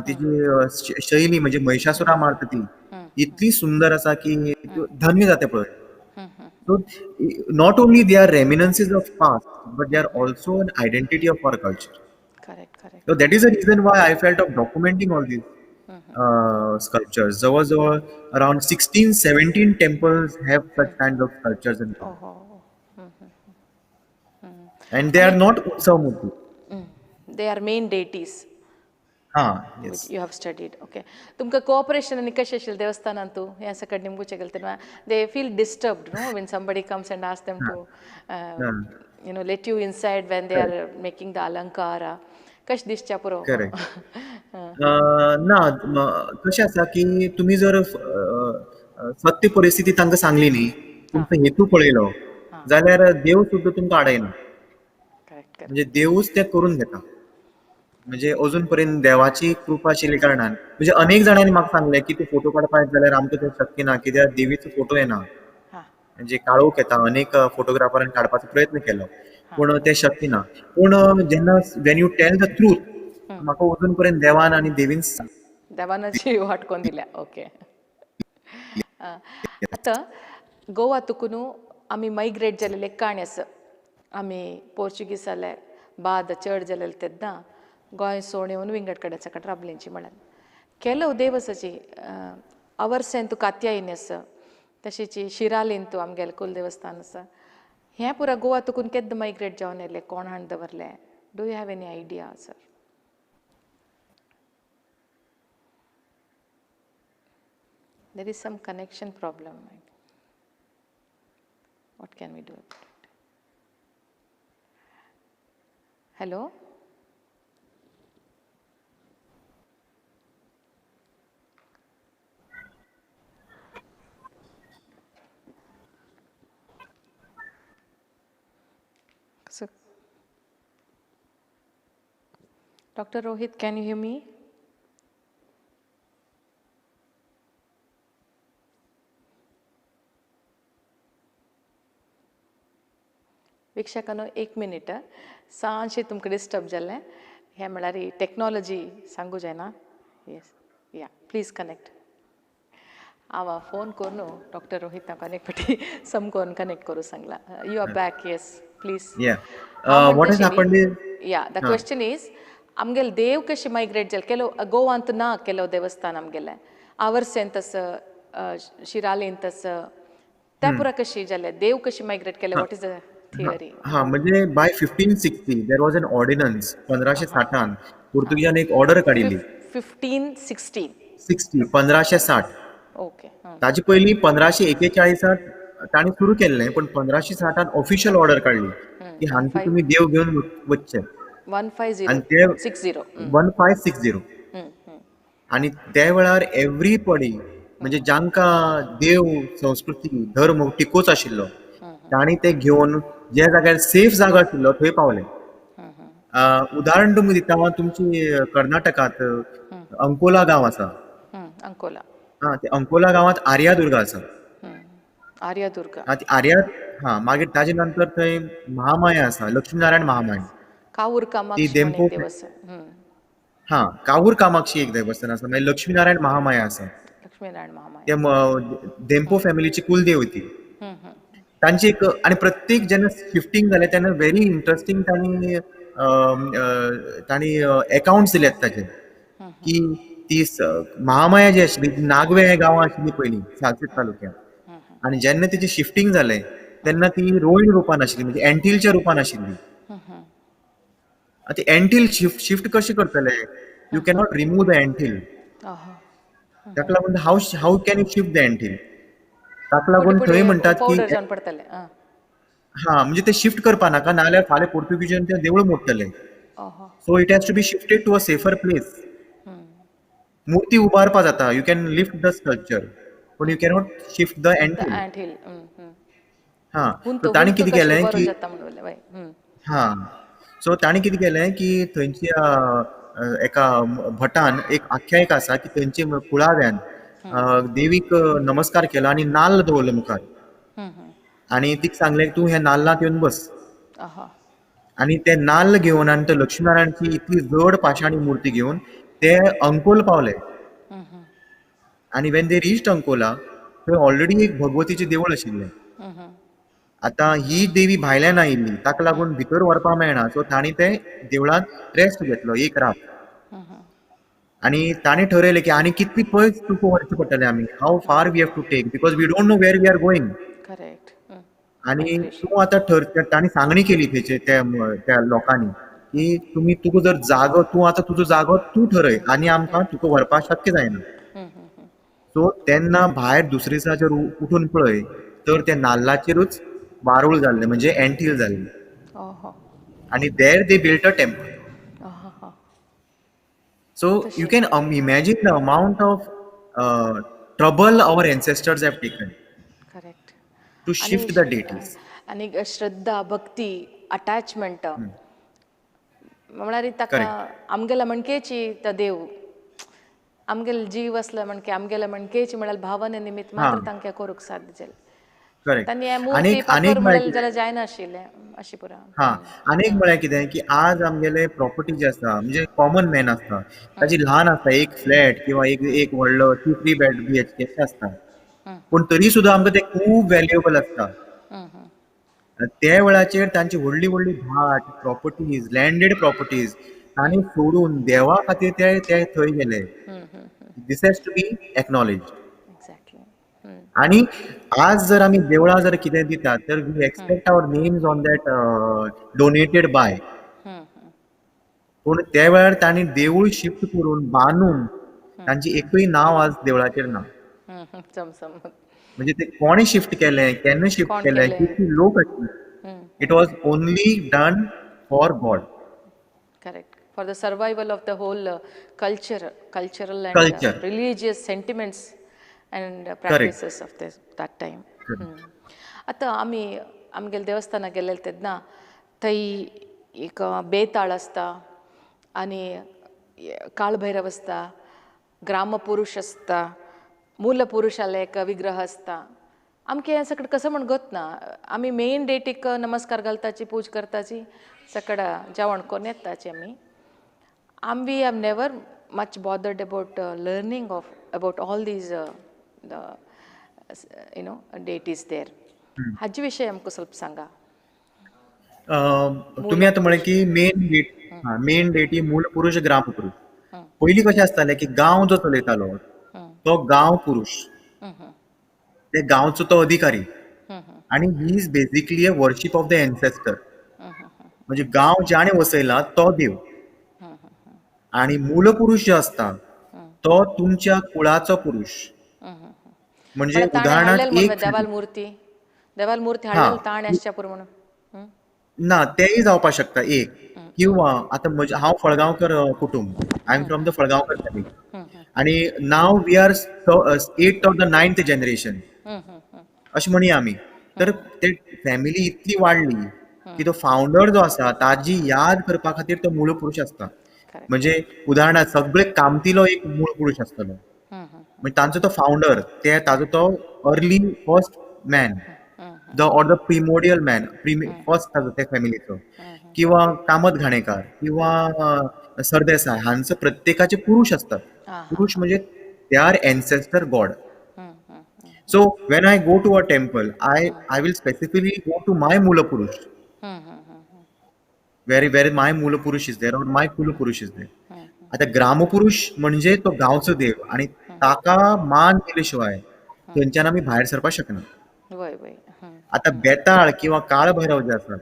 तिची शैली म्हणजे महिषासुरा मारता ती इतली सुंदर आसा की धन्य जाता पळय so not only they are reminiscences of past but they are also an identity of our culture correct So that is the reason why I felt of documenting all this. sculptures. जवळजवळ around 16-17 temples have such kind of sculptures in them. हो. And they are आणि not उत्सव मूर्ती. दे आर मेन डेटीज हा, which yes. you have studied. Okay. तुमका cooperation आणि कशी असेल देवस्थानांतू या सकट निमगुचे गेल तेव्हा they feel disturbed, no, when somebody comes and asks them to let you inside when they are making the alankara. कश दिसच्या पुरो Correct. ना कशें आसा की तुम्ही जर सत्य परिस्थिती तांकां सांगली न्ही, तुमचो हेतू पळयलो जाल्यार देव सुद्दां तुमकां आडयना. करेक्ट म्हणजे देवूच तें करून घेता. म्हणजे अजून पर्यंत देवाची कृपा आशिल्ल्या कारणान म्हणजे अनेक जाणांनी म्हाका सांगलें की तूं फोटो काडपाक येता जाल्यार आमकां तें शक्य ना, कित्याक देवीचो फोटो येना. हां म्हणजे काळोख येता. अनेक फोटोग्राफरांनी काडपाचो प्रयत्न केलो पूण तें शक्य ना. पूण जेन्ना when you tell the truth, म्हाका अजून पर्यंत देवान आनी देवीन देवानाची वाटकोन दिल्या. ओके. आतां गोवा तुकून आमी मायग्रेट जालेले एक काणी आसा. आमी पोर्चुगीज जाले बाद चड जालेले तेन्ना गोंय सोडून येवन विंगड कडेन सकट राबलींची म्हणान केलो देवसाची अवर्सें तू कात्यायनी आसा तशीची शिरालीन तू आमगेलें कुल देवस्थान आसा. हें पुरा गोवा तुकून केद्दा मायग्रेट जावन येयलें, कोण हाडून दवरलें? Do you have any idea sir? There is some connection problem. What can we do about it? Hello? So, Dr. Rohit, can you hear me? वीक्षकांनो एक मिनिट सांजशें तुमकां डिस्टर्ब जालें हें म्हळ्यार ही टॅक्नॉलॉजी सांगू जायना. Yes yeah please connect. हांव फोन करून डॉक्टर रोहित हांव कनेक्ट फाटी समकोन कनेक्ट करूं सांगला. You are back. Yes please. what has happened is yeah the question is आमगेले देव कशें मायग्रेट जाले केलो गोवांत ना केलो देवस्थान आमगेलें आवर्सेंत आसा शिरालेंत आसा त्या पुरा कशी जाले देव कशी मायग्रेट केले? What is the theory? हा म्हणजे by 1560 there was an ordinance 1560 पोर्तुगीजान एक ऑर्डर काडिल्ली 1516. 1560. ओके. ताचे पयलीं 1541 ताणी सुरू केल्लें पण 1560 ऑफिशियल ऑर्डर काडली की हांगा तुमी देव घेवन वचचे. आणि ते 1560. 1560 आणि त्या वेळार एव्हरीबडी म्हणजे जांकां देव संस्कृती धर्म टिकोच आशिल्लो तांणी ते घेवन ज्या जाग्यार सेफ जागो आशिल्लो थंय पावले. उदाहरण तुमकां दिता हांव तुमची कर्नाटकांत अंकोला गांव आसा. अंकोला. ते अंकोला गांवांत आर्यादुर्गा आसा. आर्यादुर्गा. ती मागीर ताजे नंतर थंय महामाया आसा, लक्ष्मीनारायण महामाया. कावूर ती कामाक्षी म्हणून देंपो एक देव आसा. कावूर कामाक्षी एक देवस्थान आसा, मागीर लक्ष्मीनारायण महामाया आसा. लक्ष्मीनारायण महामाया. ते देंपो फॅमिलीची कुलदेवती. तांची एक आणि प्रत्येक जेन्ना शिफ्टिंग जालें तेन्ना व्हेरी इंटरेस्टिंग तांणी अकाउंट्स दिल्यात ताचे की ती महामाया जी आशिल्ली ती नागवे हे गांव आशिल्ली पयलीं सालसेत तालुक्यांत. आणि जेन्ना तिची शिफ्टिंग जालें तेन्ना ती रोहीण रुपान आशिल्ली म्हणजे एंटीलच्या रुपान आशिल्ली. ती एंटील शिफ्ट कशी करतले? यू कॅनॉट रिमूव द एंटील. ताका लागून how can you shift the एंटील? ताका लागून थंय म्हणटात की म्हणजे ते शिफ्ट करपा नाका नाल्यार फाल्यां पोर्तुगीजान तें देवूळ मोडटले. So it has to be shifted to a safer place. मूर्ती उबारपा जाता, you can lift the sculpture पण यू कॅनॉट शिफ्ट द एंटील. ताणी कितें केलें की सो ताणी कितें केलें की थंयच्या एका भटान एक आख्यायिका आसा की थंयच्या कुळाव्यान देवीक नमस्कार केलो आनी नाल्ल दवरलो मुखार आनी तिका सांगलें तूं हे नाल्लांत येवन बस. आनी ते नाल्ल घेवन आनी तो लक्ष्मीनारायणची इतली जड पाशाणी मूर्ती घेवन ते अंकोल पावले. आनी वेन दे रिच्ड अंकोला थंय ऑलरेडी एक भगवतीचें देवूळ आशिल्लें. आतां ही देवी भायल्यान आयिल्ली ताका लागून भितर व्हरपा मेळना, सो तांणी ते देवळांत रेस्ट घेतलो एक रात. आणि ताणें ठरयलें की आनी कितली पयस तुका व्हरचें पडटलें आमी, how far we have to take, because we don't know where we are going. Correct. आणि मायग्रेशन. तूं आतां तांणी सांगणी केली तेचे त्या लोकांनी की तुका जर जागो तूं आतां तुजो जागो तूं ठरय आनी आमकां तुका व्हरपाक शक्य जायना. सो तेन्ना भायर दुसरे दिसा जर उठून पळय तर त्या नाल्लाचेरूच वारूळ जाल्लें, म्हणजे एंट हिल जाल्ली. ओहो. आणि देर दे बिल्ट अ टेम्पल. आहा. So you तशी. can imagine the amount of trouble our ancestors have taken correct. to आणि shift the deities. आणि श्रद्धा, भक्ती, अटॅचमेंट म्हळ्यार ताका Correct, आमगेल्या मणकेची तो देव, आमगेलो जीव आसलो म्हणके आमगेल्या मणकेची म्हळ्यार भावने निमित्त हां, मात्र तांकां करूंक साध्य जालें. करेक्ट. तांणी हें मुर्ती आनीक पाखर आनीक म्हळ्यार म्हणलें कितें, जाल्यार जायना आशिल्लें अशें पुरो. हां, आनीक म्हळ्यार कितें की आज आमगेले प्रॉपर्टी जे आसा म्हणजे कॉमन मॅन आसता ताची ल्हान आसता, एक फ्लॅट किंवा एक व्हडलो 2-3 बेड BHK अशें आसता. पूण तरी सुद्दां आमकां तें खूब व्हॅल्युएबल आसता. त्या वेळाचेर तांची व्हडली व्हडली भाट, प्रॉपर्टीज, लँडेड प्रॉपर्टीज तांणी सोडून देवा खातीर ते ते थंय गेले. This has to be acknowledged. Exactly. आणि आज जर आमी देवळां जर कितें दितात तर we expect our names on that donated by. पूण त्या वेळार तांणी देवूळ शिफ्ट करून बांदून तांची एकूय नांव आज देवळाचेर ना. चमचम. म्हणजे ते कोणे शिफ्ट केलें, केन्ना शिफ्ट कोण केलें, केलें. कितली लोक आशिल्ले. It was only done for God. Correct. For the survival of the whole cultural and culture. religious sentiments and correct. practices of that time. आतां आमी आमगेल्या देवस्थानाक गेलेले तेन्ना थंय एक बेताळ आसता आनी काळभैरव आसता, ग्रामपुरुश आसता, मूलपुरुशाले एक विग्रह आसता. आमकां हें सगळें कसं म्हण गोतना. आमी मेन डेटीक नमस्कार घालताची, पूज करताची, सकड जेवण करून येताची आमी. We have never much bothered about learning about all these deities there. हाजे विशयी आमकां ಸ್ವಲ್ಪ सांगा. तुम्ही आतां म्हळें की मेन डेटी मूल पुरुश, ग्राम पुरुष. पयलीं कशें आसतालें की गांव जो चलयतालो तो गांव पुरुश, ते गांवचो तो अधिकारी. आणि he is basically a worship of the ancestor. म्हणजे गांव ज्याने वसयला तो देव. आणि मूलपुरुष जो असता तो तुमच्या कुळाचो पुरुष. म्हणजे म्हळ्यार ताणें उदाहरणार्थ हाडलेली म्हणून एक देवाल मूर्ती हा हाडलेली ताणें आसच्या पुरो म्हणून. ना तेय जावपाक शकता एक. किंवा आतां हांव फळगांवकर कुटुंब, I am from the Phalgaonkar family. आणि now we are 8th or the 9th generation अशें म्हणया आमी. तर ते फॅमिली इतली वाडली की तो फावंडर जो आसा ताजी याद करपा खातीर तो मूळ पुरुश आसता. करेक्ट. म्हणजे उदाहरणार्थ सगळे कामतीलो एक मूळ पुरुष आसतलो. म्हणजे तांचो तो फावंडर, ताजो तो early first man, the or the primordial man, first ताजो त्या फॅमिलीचो. किंवा कामत घाणेकार किंवा सरदेसाय हांचो प्रत्येकाचे पुरुष असतात. पुरुष म्हणजे they are ancestor God. So when I go to a temple, I will specifically go to my Mula Purush, where my Mula Purush is there or my Kula Purush is there. आता ग्रामपुरुष म्हणजे तो गावचो देव आणि ताका मान केले शिवाय थंयच्यान आमी भायर सरपाक शकना. वय वय. आता बेताळ किंवा काळभैरव जे असतात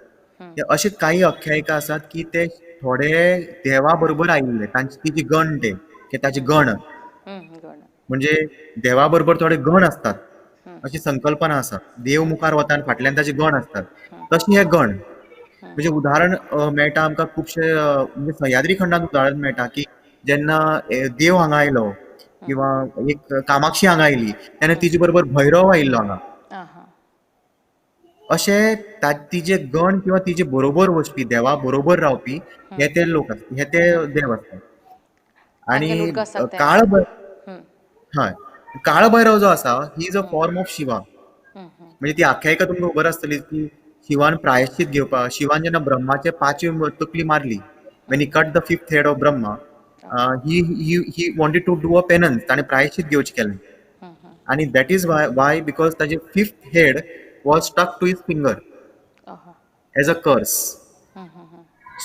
ते असे काही आख्यायिका असतात की ते थोडे देवा बरोबर आयिल्ले, तांची तिची गण ते की ताची गण. गण. म्हणजे देवा बरोबर थोडे गण असतात अशी संकल्पना आसा. देव मुखार वता आनी फाटल्यान ताचे गण असतात. तशी हे गण म्हणजे उदाहरण मेळटा आमकां खुबशे म्हणजे सह्याद्री खंडांत उदाहरण मेळटा की जेन्ना देव हांगा आयलो किंवा एक कामाक्षी हांगा आयली तेन्ना तिचे बरोबर भैरव आयिल्लो हांगा. अशे तिचे गण किंवा तिचे बरोबर वचपी, देवा बरोबर रावपी हे ते लोक असतात, हे ते देव असतात. आणि तांगेल उदकासाक ते काळ आसता. हय, काळभैरव जो आसा he is a form of Shiva. म्हणजे ती आख्यायिका तुमकां खबर आसतली की शिवान प्रायश्चित घेवपाक, शिवान जेन्ना ब्रह्माचे 5वी तकली मारली, when he cut the 5th head of Brahma, he wanted to do a penance. ताणें प्रायश्चित घेवचें केलें. आणि that is why because ताचे 5th head was stuck to his finger as a curse.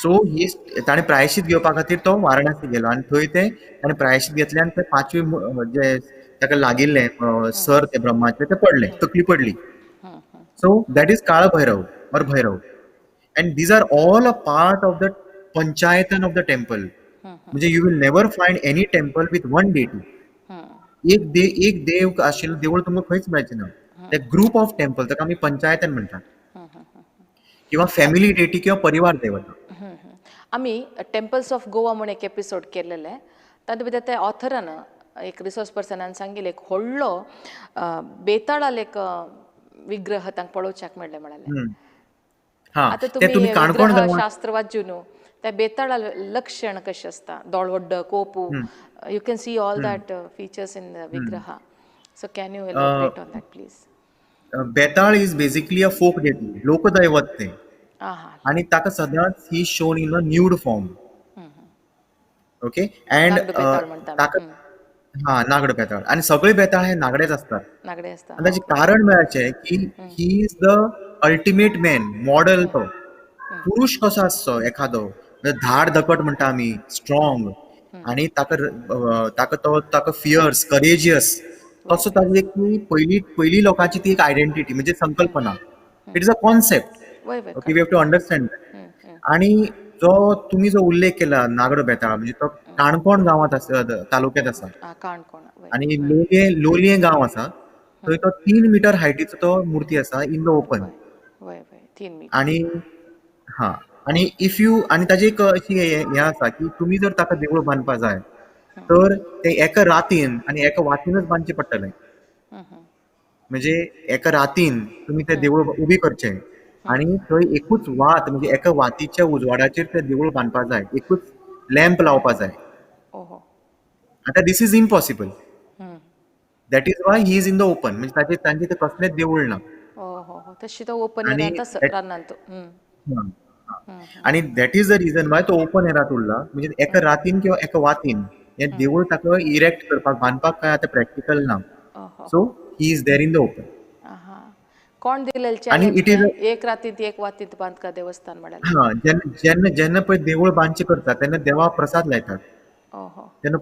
So he ताणें प्रायशीत घेवपा खातीर तो वाराणसी गेलो आनी थंय ताणें प्रायशीत घेतलें आनी ते 5वी जे ताका लागिल्लें सर ते ब्रह्माचे ते पडले, तकली पडली. सो दॅट इज काळ भैरव और Bhairav. And these are all a part of the panchayatan of the temple. म्हणजे you will never find any temple with one deity. एक देव आशिल्लो देवूळ तुमकां खंयच मेळचें ना. ते ग्रुप ऑफ टेम्पल ताका आमी पंचायतन म्हणटात किंवा फॅमिली डेटी किंवा परिवार देवता. आमी टेम्पल्स ऑफ गोवा म्हणून एक एपिसोड केल्लेले. तातूंत भितर त्या ऑथरान एक रिसोर्स पर्सनान सांगिल्लें एक व्हडलो बेताळाल एक विग्रह तांकां पळोवच्याक मेळ्ळें म्हणालें. हा आतां ते तुमी काणकोण विग्रह गांवांत शास्त्र वाच्यू न्हू त्या बेताळा लक्षण कशें आसता दोळवड्ड कोपू you can see all that features in the विग्रहा so can you elaborate on that please. Betal is basically a folk deity, लोकदैवत ते, आहा आणि ताका सदांच he shown in a nude form. Okay and नागड बेताळ म्हणटा आमी. ताका हा नागड बेताळ आणि सगळे बेताळ हे नागडेच असतात. नागडे आसता आणि ताचे कारण मेळचें की he is the ultimate man, model तो. पुरुष कसो आसचो एखादो धाड धकट म्हणटा आमी, स्ट्रॉंग, आणि ताका फियर्स, करेजियस, तसो ताजी एक पहिली लोकांची ती एक आयडेंटिटी म्हणजे संकल्पना. It is a concept. वय वय okay we have to understand. आणि तुम्ही जो उल्लेख केला नागडो बेताळ म्हणजे तो काणकोण गावात तालुक्यात आसा काणकोण वय आणि लोलये गाव आसा. थंय तो 3 मीटर हायटीचो तो मूर्ती आसा इन द ओपन. वय वय 3 मीटर. आणि हा आणि इफ यू आणि ताजी एक अशी हे आसा की तुम्ही जर ताका देवूळ बांदपा जाय तर ते एका रातीन आणि एका वातीनच बांदचे पडटले. म्हणजे एका रातीन तुम्ही ते देवूळ उबी करचे आणि थंय एकूच वात म्हणजे एका वातीच्या उजवाडाचेर ते देवूळ बांदपा जाय, एकूच लॅम्प लावपा जाय. ओहो. आता this is impossible. That is why he is in the open. म्हणजे तांचे ते कसलेच देवूळ ना. ओहो तशी तो ओपन आणि एरांत आसा रानांत. हा, हा. आणि that is the region Y तो ओपन एरात उरला. म्हणजे एका रातीन किंवा एका वातीन हे देवूळ ताका इरेक्ट करपाक बांदपाक काय आता प्रॅक्टिकल ना. So he is there in the open. कोण दिलेले आणि चॅलेंज इट इज एक रातींत एक वातींत बांदका देवस्थान म्हणाले. हा जेन्ना जेन्ना पळय देवूळ बांदचे करता तेन्ना देवा प्रसाद लायतात. ओहो. तेन्ना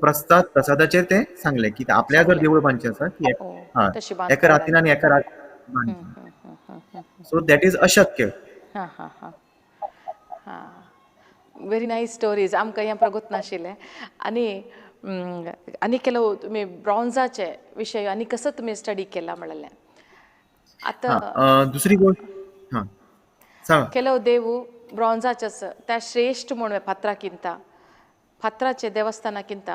प्रसादाचेर ते सांगले की आपल्या जर देवूळ बांदचें आसा की हा तशी एका बांदता रातीन आनी एका रातीन बांदचें. सो दॅट इज अशक्य. हां हां हां हां व्हेरी नायस स्टोरीज आमकां हें प्रगूत नाशिल्लें. आनी केलो तुमी ब्रॉन्झाचे विशय आनी कसो तुमी स्टडी केला म्हळ्ळें. आतां दुसरी गोष्ट हा सांग. ಕೆಲವು ದೇವು ಬ್ರಾಂಜಾಚಸ್ त्या श्रेष्ठ म्हणून फातराचे देवस्थानाक्किंत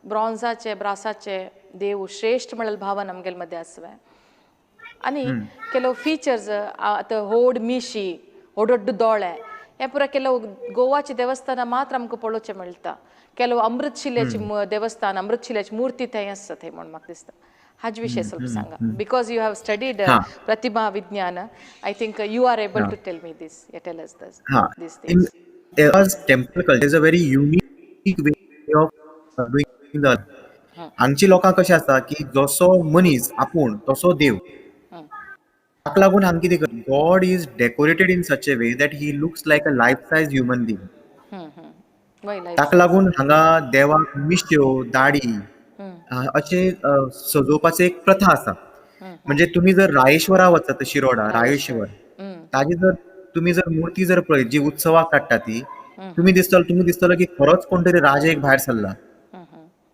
ब्रॉन्झाचे ब्रासाचे देव श्रेष्ठ म्हणल भाव नमगेल मध्ये आसवे. आनी ಕೆಲವು ಫೀಚರ್ಸ್ आतां व्हड मिशी व्हडोड्ड दोळे हे पुरो ಕೆಲವು गोवाची देवस्थाना मात्र आमकां पळोवचें मेळटा. ಕೆಲವು अमृतशिलेची देवस्थान अमृतशिलेची मूर्ती थंय आसता थंय म्हणून म्हाका दिसता. हाजे विशय ಸ್ವಲ್ಪ सांगा बिकॉज यू हॅव स्टडीड प्रतिभा विज्ञान. I think you are able to tell me this. Tell us this In Eva's temple culture is a very unique way of doing the. हांगची लोकां कशें आसता की जसो मनीस आपूण तसो देव. ताका लागून हांगा कितें करता God is decorated in such a way that he looks like a life size human being. ताका लागून हांगा देवाक मिश्यो दाडी अशें सजोवपाची एक प्रथा आसा. म्हणजे तुम्ही जर रायेश्वरा वचत शिरोडा रायेश्वर ताजी जर तुम्ही जर मूर्ती जर पळयत जी उत्सवाक काडटा ती तुम्ही दिसतलो की खरोच कोण तरी राज एक भायर सरला.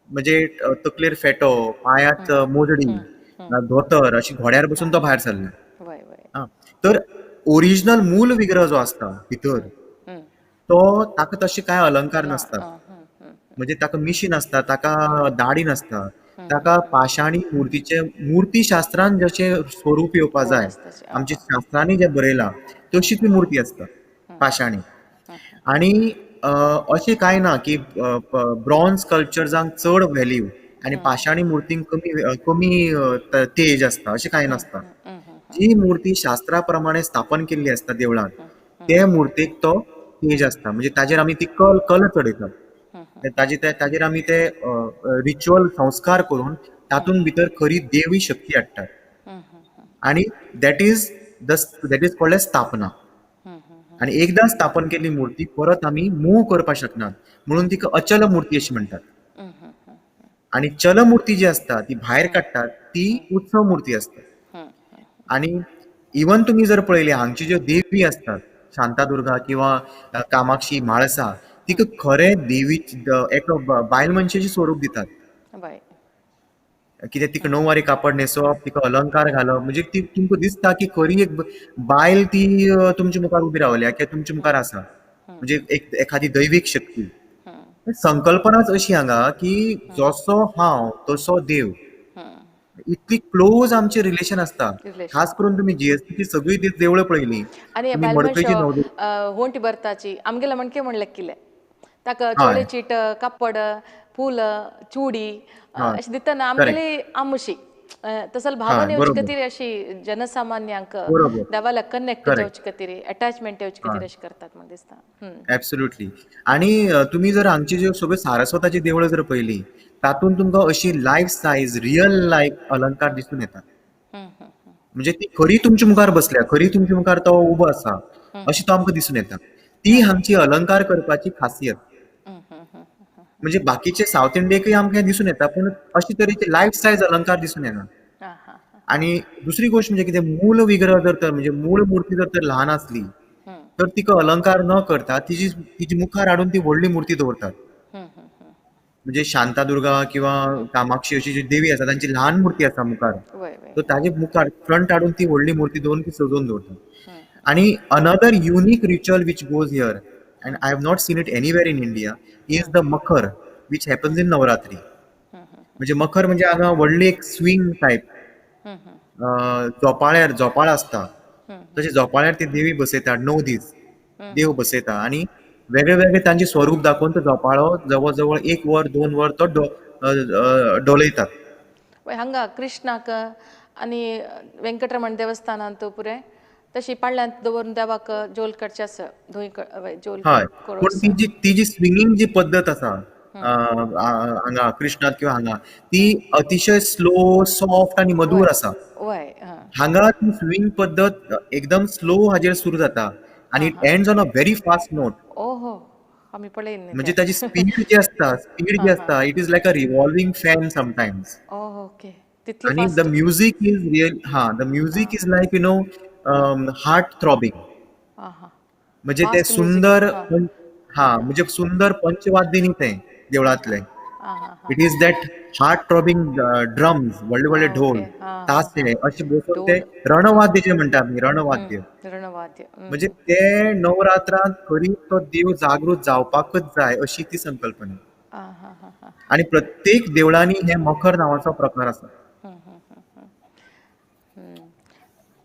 म्हणजे तकलेर फेटो, पायांत मोजडी, धोतर अशी घोड्यार बसून तो भायर सरला. तर ओरिजिनल मूल विग्रह जो आसता भितर तो ताका तशे कांय अलंकार नासतात. म्हणजे ताका मिशी नासता, ताका दाढी नासता, ताका पाशाणी मूर्ती शास्त्रान जशें स्वरूप येवपा जाय आमच्या शास्त्रांनी जे बरयला तशी ती मूर्ती आसता पाशाणी. आणि अशें कांय ना की ब्रॉन्झ स्कल्पचर्सांक चड व्हॅल्यू आनी पाशाणी मूर्तींक कमी तेज आसता अशें कांय नासता. जी मूर्ती शास्त्रा प्रमाणे स्थापन केल्ली आसता देवळांत ते मूर्तीक तो तेज आसता. म्हणजे ताजेर आमी ती कल चडयतात. ताजेर आमी ते रिच्युअल संस्कार करून तातूंत भितर खरी देवी शक्ती हाडटात. आणि दॅट इज कॉल्ड एज स्थापना. आनी एकदां स्थापन केल्ली मुर्ती परत आमी मूव करपाक शकनात, म्हणून तिका अचल मुर्ती अशी म्हणटात. आनी चल मुर्ती जी आसता ती भायर काडटात ती उत्सव मुर्ती आसता. आनी इवन तुमी जर पळयली हांगची ज्यो देवी असतात शांतादुर्गा किंवा कामाक्षी म्हाळसा तिका खरें देवी एक बायल मनशेचें स्वरूप दितात. बाय कित्याक तिका णववारी कापड न्हेसोवप, तिका अलंकार घालप, म्हणजे ती तुमकां दिसता की खरी एक बायल ती तुमच्या मुखार उबी रावल्या किंवा तुमच्या मुखार आसा, म्हणजे एक एखादी दैवीक शक्ती. संकल्पनाच अशी हांगा की जसो हांव तसो देव, इतली क्लोज आमचे रिलेशन असता. रिलेशन खास करून तुम्ही जीएसटीची सगळी ती देवळं पळयली, आनी तुम्ही बायल मडकयची मनशां नवदुर्गा. होंटी भरताची आमगेल्या म्हणके म्हणलें किलें ताका हय चोळे चीट कापड फूल चुडी हय अशें दितना करेक्ट. आमगेली आमशी तसल हय भावना येवचे बरोबर खातीर अशी जनसामान्यांक बरोबर देवाला कनेक्ट करेक्ट. जावचे खातीर अटॅचमेंट येवचे खातीर हय अशें करतात म्हण दिसता. एब्सोल्युटली. आणि तुम्ही जर हांगची ज्यो सगळ्यो सारस्वताची देवळां जर पळयली तातूंत तुमकां अशी लायफ सायज रियल लायफ अलंकार दिसून येतात. म्हणजे ती खरी तुमच्या मुखार बसल्या, खरी तुमच्या मुखार तो उबो आसा अशी तो आमकां दिसून येता. ती हांगची अलंकार करपाची खासियत. म्हणजे बाकीचे साऊथ इंडियेकूय आमकां हें दिसून येता, पूण अशे तरेचे लायफ सायज अलंकार दिसून येना. आणि दुसरी गोष्ट म्हणजे कितें, मूळ विग्रह जर तर म्हणजे मूळ मूर्ती जर तर ल्हान असली तर तिका अलंकार न करता तिची मुखार हाडून ती व्हडली मूर्ती दवरतात. म्हणजे शांतादुर्गा किंवा कामाक्षी अशी जी देवी आसा तांची ल्हान मूर्ती आसा मुखार, वय वय तर ताजे मुखार फ्रंट हाडून ती व्हडली मूर्ती दवरून ती सजोवन दवरतात. आणि another unique ritual which goes here and I have not seen it anywhere in India is the Makhar which happens in Navratri. म्हणजे मखर म्हणजे हांगा व्हडली एक स्विंग टायप झोपाळ्यार आसता तशें झोपाळ्यार ती देवी बसयता 9 दीस देव बसयता आनी वेगळे वेगळे तांचे स्वरूप दाखोवन तो झोपाळो जवळ जवळ 1 वर 2 वर तो डोलयतात. वय हांगा कृष्णाक आनी वेंकटरमण देवस्थानांत पुरे तशी पाळण्यांत दवरून देवाक जोल करचे आसा जोल हय, पूण करोस ती जी स्विंगींग जी पद्दत आसा हांगा कृष्णात किंवा हांगा ती अतिशय स्लो सॉफ्ट आनी वय मधुर आसा. वय हांगा ती स्विंग पद्दत एकदम स्लो हाजेर सुरू जाता आनी it ends on a very fast note. ओहो आमी पळयन न्ही म्हणजे तें ताची स्पीड जी आसता it is like a revolving fan sometimes. Oh okay तितली आणि the fast music is real, हा the music is like heart throbbing. म्हणजे ते फास्ट म्युझिक सुंदर म्हणजे सुंदर पंचवाद्य न्ही ते देवळातले. It is that heart throbbing drums, व्हडले व्हडले ढोल, ओके ताशे अशे बसून ते ढोल रणवाद्य जे म्हणटा आमी रणवाद्य. रणवाद्य म्हणजे ते नवरात्रांत खरी तो देव जागृत जावपाकच जाय अशी ती संकल्पना. आणि प्रत्येक देवळांनी हे मखर नावाचो प्रकार आसा.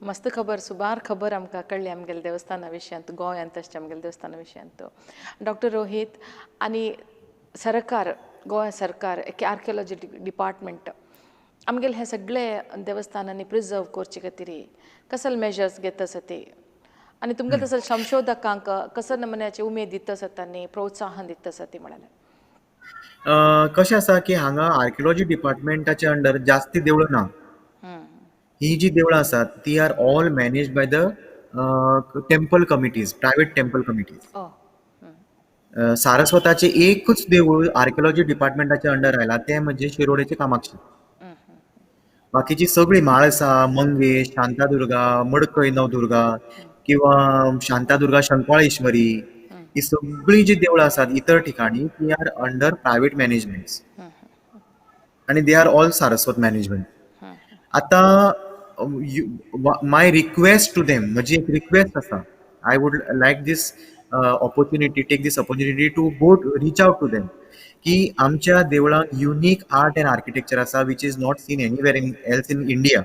मस्त खबर सुबार खबर आमकां कळ्ळी आमगेल्या देवस्थाना विशयांत गोंयांत तशें आमगेल्या देवस्थाना विशयांत. डॉक्टर रोहित आनी सरकार गोंय सरकार आर्किओलॉजी डिपार्टमेंट आमगेले हे सगळे देवस्थानांनी प्रिजर्व करचे खातीर कसले मेजर्स घेता आसा ते आनी तुमकां तसले संशोधकांक कसले नमुन्याची उमेद दिता आसा आनी प्रोत्साहन दिता आसा ते म्हणाले. कशें आसा की हांगा आर्किओलॉजी डिपार्टमेंटाचे अंडर जास्ती देवळां ना. ही जी देवळां आसात ती are all managed by the temple committees, private temple committees. सारस्वताचे एकच देवूळ आर्किओलॉजी डिपार्टमेंटाच्या अंडर आयला ते म्हणजे शिरोडेचे कामाक्षी. बाकीची सगळी म्हाळसा, मंगेश, शांतादुर्गा, मडकय नवदुर्गा किंवा शांतादुर्गा शंकवाळेश्वरी ही सगळी जी देवळां आसात इतर ठिकाणी ती आर अंडर प्रायव्हेट मॅनेजमेंट आणि they are all Saraswat management. आता माय रिक्वेस्ट टू देम, म्हणजे एक रिक्वेस्ट आसा, I would like this opportunity take this opportunity to go reach out to them की आमच्या देवळांत युनिक आर्ट एंड आर्किटेक्चर आसा which is not seen anywhere else in India.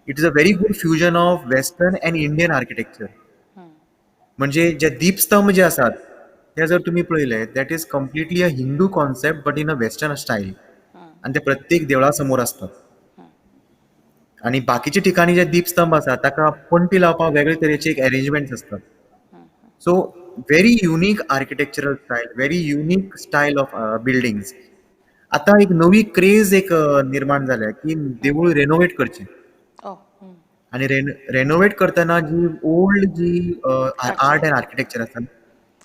It is a very good fusion of western and Indian architecture. म्हणजे जे दीपस्तंभ जे आसात ते जर तुम्ही पळयले that is completely a Hindu concept but in a western style आणि ते प्रत्येक देवळा समोर असतात. आणि बाकीच्या ठिकाणी जे दीपस्तंभ आसात ताका पणटी लावपाक वेगळे तरेचे एक अरेंजमेंट्स असतात. So very unique architectural style, very unique style of buildings. आता एक नवी क्रेज एक निर्माण जाल्या की देवूळ रेनोवेट करचे आणि रेनोवेट करतना जी ओल्ड जी काडचे आर्ट एंड आर्किटेक्चर आसा ते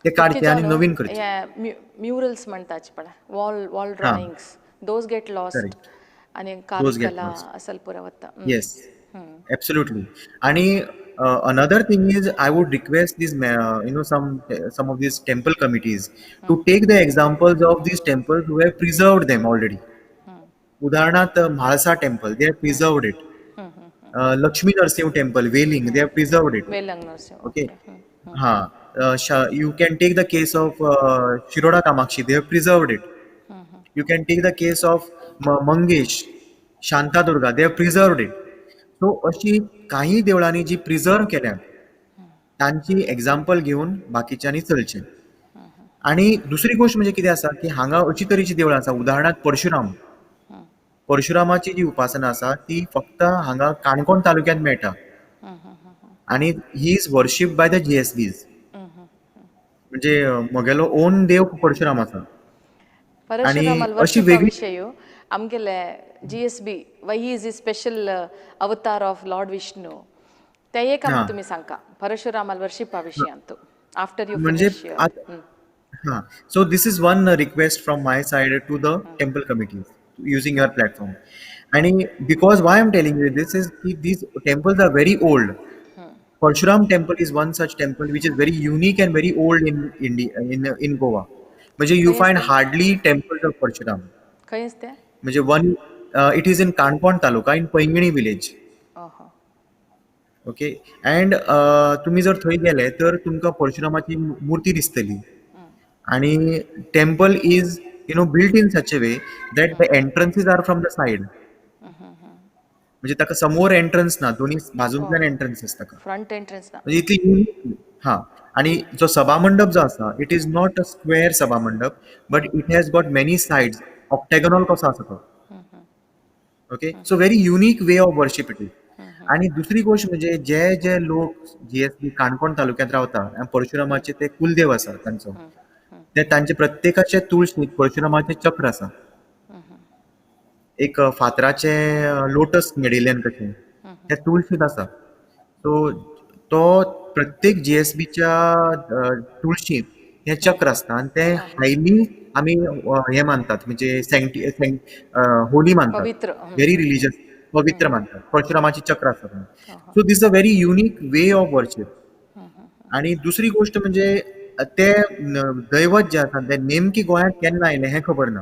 कितके काडचे आणि जावन नवीन करचे. हे म्युरल्स म्हणटाचे पळय वॉल हां, drawings those get lost correct. आणि दोज गेट काविकला लॉस्ट. असल पुरो वता Yes, absolutely. And another thing is, I would request these, some of these temple committees to take the examples of these temples who have preserved them already. उदाहरणार्थ Mhalsa temple, they have preserved it. Lakshmi Narsimha temple, Veling, they have preserved it. Velinga Narasimha Okay. Okay Ha. You can take the case of Shiroda Kamakshi, they have preserved it. You can take the case of Mangesh, Shantadurga, they have preserved it. So अशी काही देवळांनी जी प्रिझर्व केल्या तांची एक्झाम्पल घेऊन बाकीच्यांनी चलचें. आणि दुसरी गोष्ट म्हणजे कितें आसा की हांगा अशी तरेची देवळां आसा, उदाहरणार्थ परशुरामाची जी उपासना आसा ती फक्त हांगा काणकोण तालुक्यांत मेळटा आणि he is worship by the GSBs. म्हणजे म्हगेलो ओन देव परशुराम आसा आणि परशुरामाल अशी वर्शिपा वेगळी विषयू आमगेले GSB वै ही इज इ स्पेशल अवतार ऑफ लॉर्ड विष्णू ते एक हा. आमकां तुमी सांगता परशुरामाल वर्शिपा विशयांत आफ्टर यू म्हणजे फिनिश हा. So this is one request from my side to the temple committees using your platform. And because why I'm telling you this is these temples are very old. Parshuram temple is one such temple which is very unique and very old in India, in Goa. म्हणजे you खंय find असते hardly temples of Parshuram. खंय असते म्हणजे one it is in Kanpon taluka in पैंगणी village. ओहो ओके. अँड तुम्ही जर थंय गेले तर तुमकां परशुरामाची मुर्ती दिसतली. आणि temple is built in such a way that the entrances are from the side. म्हणजे ताका समोर एंट्रन्स ना, दोन्ही बाजूंतल्यान एंट्रन्स ताका. फ्रंट एंट्रन्स ना म्हणजे इतली युनिक. हा. आणि जो सभामंडप जो आसा it is not a square सभामंडप but it has got many sides. Octagonal कसो आसा तो. Okay. So very unique way of worship it is. आणि दुसरी गोष्ट म्हणजे जे जे लोक GSB काणकोण तालुक्यांत रावता आणि परशुरामाचे ते कुलदेव आसा तांचो, ते तांचे प्रत्येकाचे तुळशीत परशुरामाचे चक्र आसा. एक फातराचे लोटस मेडिलियन कशें ते तुळशीत आसा. सो तो प्रत्येक GSBच्या तुळशीत हे चक्र आसता आणि ते हायली आमी हे मानतात म्हणजे होली मानतात. पवित्र व्हेरी रिलिजियस, पवित्र मानतात. परशुरामाची चक्र आसता. So this a very unique way of worship. आणि दुसरी गोष्ट म्हणजे ते दैवत जे आसा ते नेमकी गोंयांत केन्ना आयले हें खबर ना.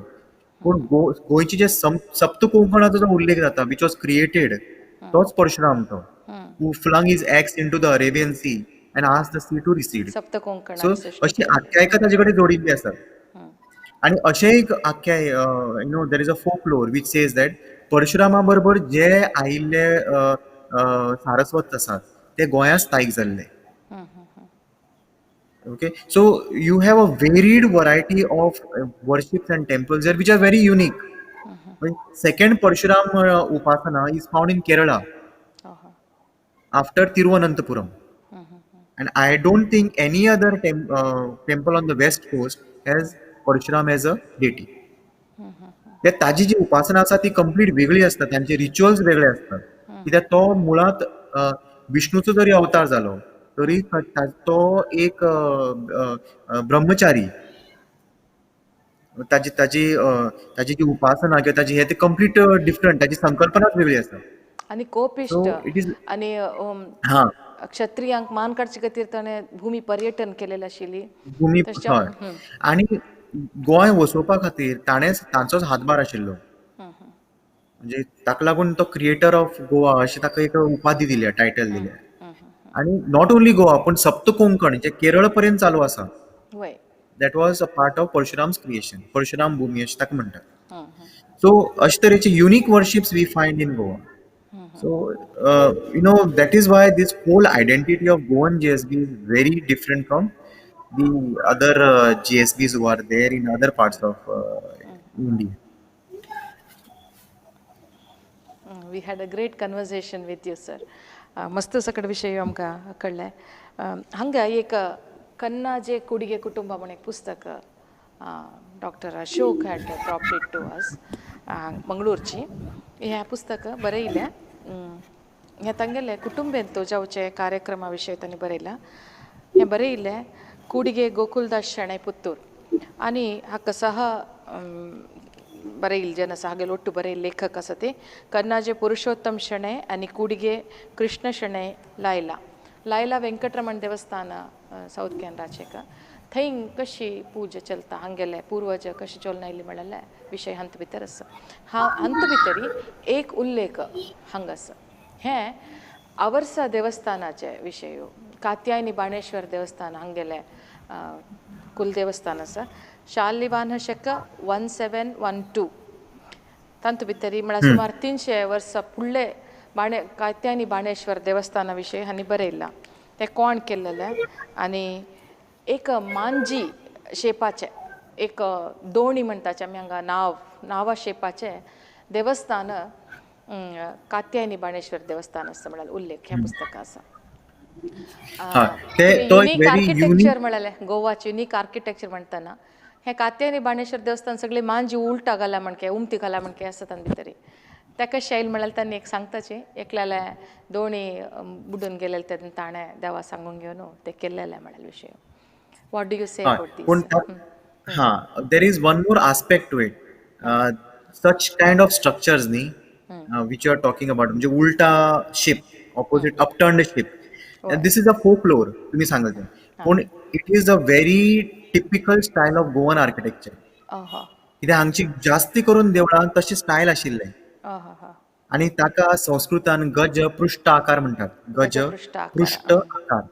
पूण गोंयचे जे सप्त कोंकणाचो जो उल्लेख जाता विच वॉज क्रिएटेड तोच परशुराम तो. who flung his axe into the Arabian Sea and asked the sea to recede. सप्त कोंकण सो अशी आख्यायिका ताजे कडेन जोडिल्ली आसा. आणि अशें एक there is a folklore which says that परशुरामा बरोबर जे आयिल्ले सारस्वत आसात ते गोंयांत स्थायीक जाल्ले. Okay, so you have a varied variety of worships and temples there which are very unique. Second Parshuram Upasana is found in Kerala after Tiruvananthapuram. And I don't think any other temple on the west coast has Parshuram as a deity. त्या ताजी जी उपासना आसा ती कंप्लीट वेगळी असता, तांचे रिच्युअल्स वेगळे असतात. कित्याक तो मुळात विष्णूचो जरी अवतार जालो तरी तो एक ब्रह्मचारी. ताजी ताजी ताजी जी उपासना किंवा ताजी हे ते कंप्लीट डिफरंट, ताजी संकल्पनाच वेगळी आसा. आणि कोपिष्ट So it is आणि हा क्षत्रियांक मान काडचे खातीर ताणें भूमी पर्यटन केलेलें आशिल्ली भूमी तशें हय. आणि गोंय वसोवपा खातीर तांचोच हातभार आशिल्लो. म्हणजे ताका लागून तो क्रिएटर ऑफ गोवा अशी ताका एक उपाधी दिल्या, टायटल दिल्या. आणि नॉट ओन्ली गोवा पूण सप्त कोंकण जे केरळ पर्यंत चालू आसा why that was a part of Parshuram's creation. Parshuram Bhumi अशें ताका म्हणटात. सो अशे तरेचे unique worships we find in Goa. So, that is why this whole identity of Goan GSB is very different from the other GSBs who are there in other parts of India. We had a great conversation with you sir. मस्त सकड विशय आमकां कळ्ळे. हांगा एक कन्नाजे कुडिगे कुटुंब म्हणून एक पुस्तक doctor Ashok had prompted to us मंगळूरची. ह्या पुस्तक बरयल्या हें तांगेले कुटुंबेन तोजावचे कार्यक्रमा विशय तांणी बरयला. हें बरयिल्लें ಕೂಡಿಗೆ ಗೋಕುಲ್ದಾಸ್ ಶೆಣೈ ಪುತ್ತೂರು आणि हाका सह बरयिल्ले जन आसा हागेले ಒಟ್ಟು बरयिल्ले लेखक आसा ते कन्नाजे पुरुषोत्तम ಶೆಣೈ आणि ಕೂಡಿಗೆ कृष्ण ಶೆಣೈ लायला लायला वेंकटरमण देवस्थान साऊथ कॅनराचें थंय कशी पूजा चलता हांगेले पूर्वज कशें चोलना इल्ली म्हणल्यार विशय हंत भितर आसा. हंत भितरी एक उल्लेख हांगा आसा. हें आवर्सा देवस्थानाचे विशय कात्यायनी बाणेश्वर देवस्थान हांगेले कुलदेवस्थान आसा. शालिवान शक 1712 तांतू भितरी म्हळ्यार सुमार 300 वर्सां फुडले कात्यायनी बाणेश्वर देवस्थाना विशय हांणी बरयलां. तें कोण केल्लेलें आनी एक मांजी शेपाचें एक दोणी म्हणटाचें आमी हांगा नावा शेपाचें देवस्थान कात्यायनी बाणेश्वर देवस्थान आसा म्हळ्यार उल्लेख ह्या पुस्तकां आसा. युनीक आर्किटेक्चर म्हळ्यार गोवाचें युनीक आर्किटेक्चर म्हणटना हें कात्यायनी बाणेश्वर देवस्थान सगळें मांजी उलटा घाला म्हणके उमती घाला म्हणके आसा तांचे भितर. ताका शैल म्हळ्यार तांणी एक सांगताचें एकल्याले दोणी बुडून गेलेले तेन्ना ताणें देवा सांगून घेवन ते केल्लेले म्हळ्यार विशय. What do you say about this? There is one more aspect to it. Such kind of structures न्ही which you are talking about म्हणजे उलटा ship opposite upturned ship. This is a folklore तुम्ही सांगता पूण it is a very typical style of Goan architecture. कित्याक हांगची जास्ती करून देवळां तशें स्टायल आशिल्लें आनी ताका संस्कृतान गज पृष्ठ आकार म्हणटात. गज पृष्ठ आकार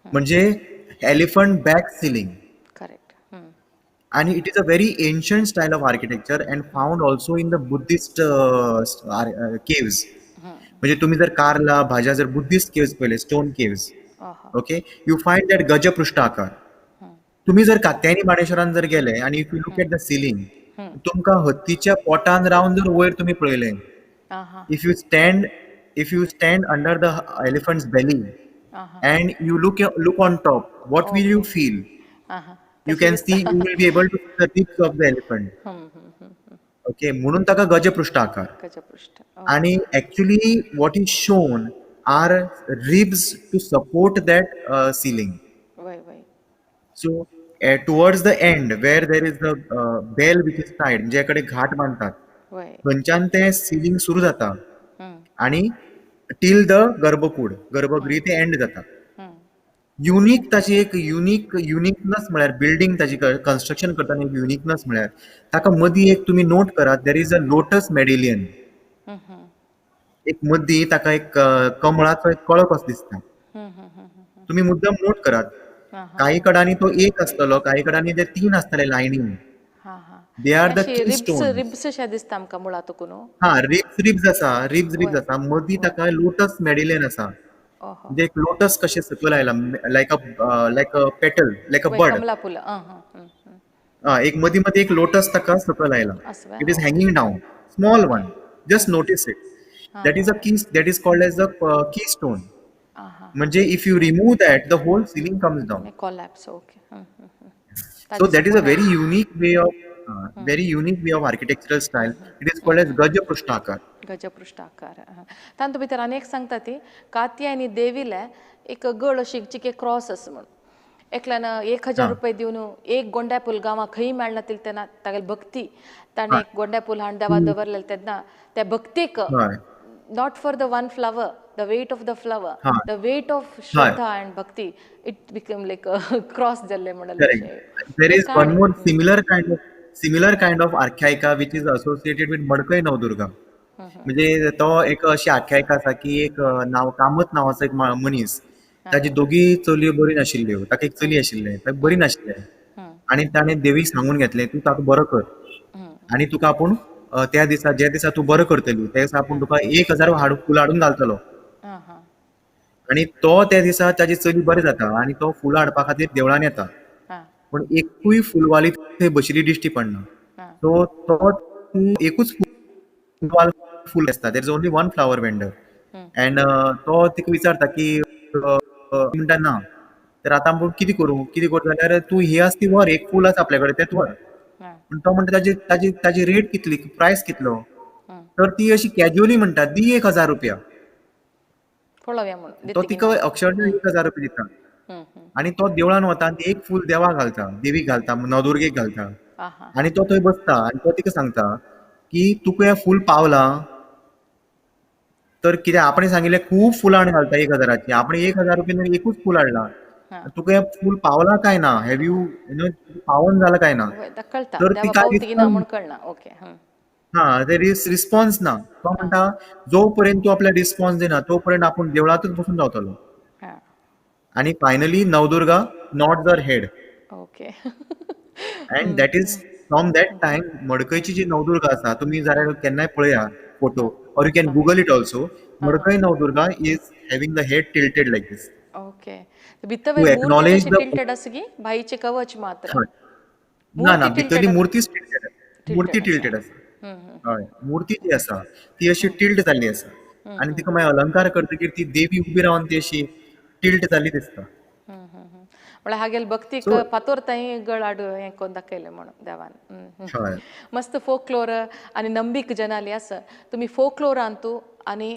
म्हणजे एलिफंट बॅक सिलिंग. करेक्ट. आणि it is a very ancient style of architecture and found also in the Buddhist caves. म्हणजे तुम्ही जर कारला भाज्या जर बुद्धिस्ट केव्स पहिले stone caves okay you find that गज पृष्ठ आकार. तुम्ही जर कात्यायनी बाणेश्वरान जर गेले आणि if you look at the ceiling तुमकां हत्तीच्या पोटान रावन जर वयर तुम्ही पळयले if you stand under the elephant's belly and you look on top, what will you feel? You can see, you will be able to see the ribs of the elephant. Okay, म्हणून ताका गजपृष्ठ आकार. आणि actually what is shown are ribs to support that ceiling. So towards the end where there is the bell which is tied म्हणजे कडे घाट बांधतात थंयच्यान ते सिलिंग सुरू जाता आणि टिल द गर्भगृह ते एंड जाता. युनिक ताची एक युनिकनेस म्हळ्यार बिल्डिंग ताची कन्स्ट्रक्शन करतना एक युनिकनेस म्हळ्यार ताका मदीं एक तुमी नोट करात देर इज अ लोटस मेडिलियन. एक मदीं ताका एक कमळाचो एक कळप असो दिसता. तुम्ही मुद्दम नोट करात. काही कडांनी तो एक आसतलो काही कडांनी ते 3 आसतले लायनीन. दे आर द रिब्स अशें दिसता आमकां मुळातून. रिब्स आसा मदीं ताका लोटस मेडिलियन आसा. म्हणजे एक लोटस कशें सकयल आयला लायक अ पेटल लायक अ बड. एक मदीं एक लोटस ताका सकयल आयला. It is hanging down small one just notice it. That is called as the keystone. म्हणजे if you remove that the whole ceiling comes down. So that is a very unique way of architectural style. It is called as Gajaprushtakar. तांतू भितर अनेक सांगता ती कात्यायनी देवीले एक गळ अशी चिके क्रॉस आसा म्हणून एकल्यान 1000 रुपये दिवन एक गोंड्यापूल गांवां खंय मेळना तेन्ना तागेली भक्ती ताणें एक गोंड्यापूल हाडून देवा दवरलेले तेन्ना त्या भक्तीक not for the one flower, the weight of the flower, the weight of Shraddha and Bhakti, it became like a cross jalle model. There is one more similar kind of आख्यायिका which is associated with मडकय नवदुर्गा. म्हणजे तो एक अशी आख्यायिका आसा की एक नाव कामत नावाचो एक मनीस ताची दोगी चलयो बरी नाशिल्ल्यो ताका एक चली आशिल्लें ताका बरी नाशिल्लें आनी ताणें देवीक सांगून घेतलें तूं ताका बरो कर आनी तुका आपूण त्या दिसा ज्या दिसा तूं बरो करतली त्या दिसा आपूण तुका 1000 फुलां हाडून घालतलो. आनी तो त्या दिसा ताची चली बरी जाता आनी तो फुलां हाडपा खातीर देवळान येता पूण एकूय फुलवाली थंय बशिल्ली दिश्टी पडना. सो तो एकूच फूल आसता. There is only one flower vendor and तो तिका विचारता की म्हणटा ना तर आतां आपूण कितें करूं जाल्यार तूं ही आसा ती व्हर एक फूल आसा आपल्या कडेन तें व्हर. पण तो म्हणटा ताजी रेट कितली प्रायस कितलो तर ती अशी कॅज्युअली म्हणटा दी 1000 रुपया. पळोवया म्हणून तो दितगी तिका ना अक्षरशः 1,000 रुपया दिता हं, हं. आणि तो देवळान वता आनी एक फूल देवाक घालता, देवीक घालता, नवदुर्गेक घालता आहा आणि तो थंय बसता आणि तो तिका सांगता की तुका हें फूल पावलां. तर कितें आपणें सांगिल्लें खूब फुलां हाडून घालता 1,000ची, आपणें 1,000 रुपयान एकूच फूल हाडलां. हां तुका हें फूल पावलां काय ना, हॅव यू नो पावोन जालां काय ना. वय कळटा तर देवा तिका पावती ना रिस्पॉन्स म्हूण कळना ओके ते रिस्पॉन्स ना. तो हां म्हणटा जो पर्यंत तूं आपल्याक रिस्पॉन्स दिना तो पर्यंत आपूण देवळांतूच बसून रावतलो. हां आणि finally Navdurga not their head okay and that is from that time मडकयची जी नवदुर्गा आसा तुमी जाल्यार केन्नाय पळया photo or you can google it also. Madkai Navdurga is having the head tilted like this okay भितर टू वयर मूर्ती एक्नॉलेज तशी द. टिल्टेड आसा गी भाईचे कवच मात्र ना ना मूर्ती भितरली टिल्टेड मुर्तीच टिल्टेड आसा. मूर्ती आसा टिल्टेड आसा. हं, हं, हय मुर्ती जी आसा ती अशी टिल्ट जाल्ली आसा आणि तिका मागीर अलंकार करतकीर ती देवी उबी रावन ती अशी टिल्ट जाल्ली दिसता. म्हळ्यार हागेल भक्तीक सो फातोर ताई गळ आड हें कोन्न दाखयलें म्हणून देवान हय मस्त फोकलोर आनी नंबीक जनाली आसा तुमी फोकलोरांतू आनी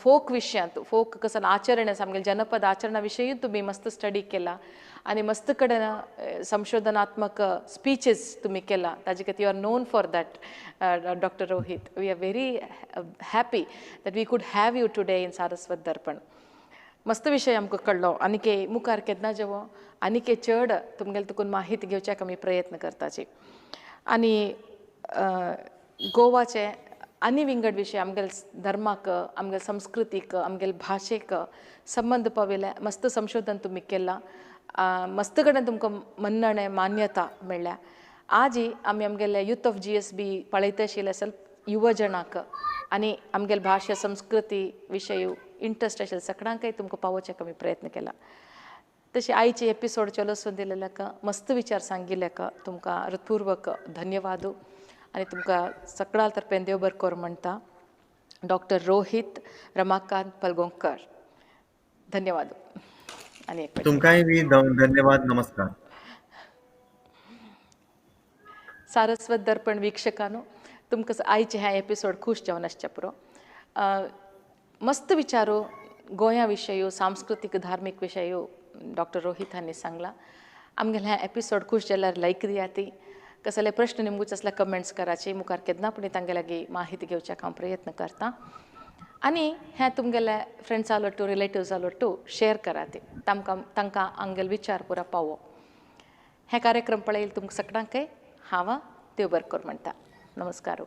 फोक विशयांत फोक कसं आचरण आसा आमगे जनपद आचरणा विशयी तुमी मस्त स्टडी केला आनी मस्त कडेन संशोधनात्मक स्पीचेस तुमी केला ताजे खातीर you are known for that doctor Rohit we are very happy that we could have you today in Saraswat Darpan मस्त विशय आमकां कळ्ळो आनीक मुखार केन्ना जेवो आनीक चड तुमगेले तुकून माहिती घेवच्याक आमी प्रयत्न करताचे आनी गोवाचे आनी विंगड विशय आमगेल धर्माक आमगेल संस्कृतीक आमगेल भाशेक संबंध पाविल्ले मस्त संशोधन तुमी केलां मस्त कडेन तुमकां मन्नणे मान्यता मेळ्ळ्या आजी आमी आमगेले यूथ ऑफ GSB पळयता आशिल्ले सेल्फ युवजनाक आनी आमगेल भाशा संस्कृती विशय इंट्रस्ट आशिल्ले सगळ्यांकय तुमकां पावोवच्याक आमी प्रयत्न केला तशी आयची एपिसोड चलसून दिलेल्याक मस्त विचार सांगिल्ल्याक तुमकां हृतपूर्वक धन्यवाद आनी तुमकां सगळ्या तर्फे देव बरें कर म्हणटा डॉक्टर रोहीत रमाकांत पलगोंकर धन्यवाद आनी एक तुमकांय बी धन्यवाद नमस्कार. सारस्वत दर्पण वीक्षकांनो तुमकां आयचे ह्या एपिसोड खूश जावन आसचे पुरो मस्त विचारो गोंया विशयी सांस्कृतीक धार्मीक विशयी डॉक्टर रोहीत हांणी सांगला आमगेले ह्या एपिसोड खूश जाल्यार लायक दियाती कसले प्रश्न निमगूच असल्या कमेंट्स कराची मुखार केन्ना तांगे लागीं माहिती घेवच्याक हांव प्रयत्न करतां आनी हें तुमगेले फ्रेंड्सा लोटू रिलेटिव्सा लोटू शेअर कराती तांकां आमगेले विचार पुरा पावो हे कार्यक्रम पळयले तुमकां सगळ्यांकय हांव देव बरें कर म्हणटा नमस्कार.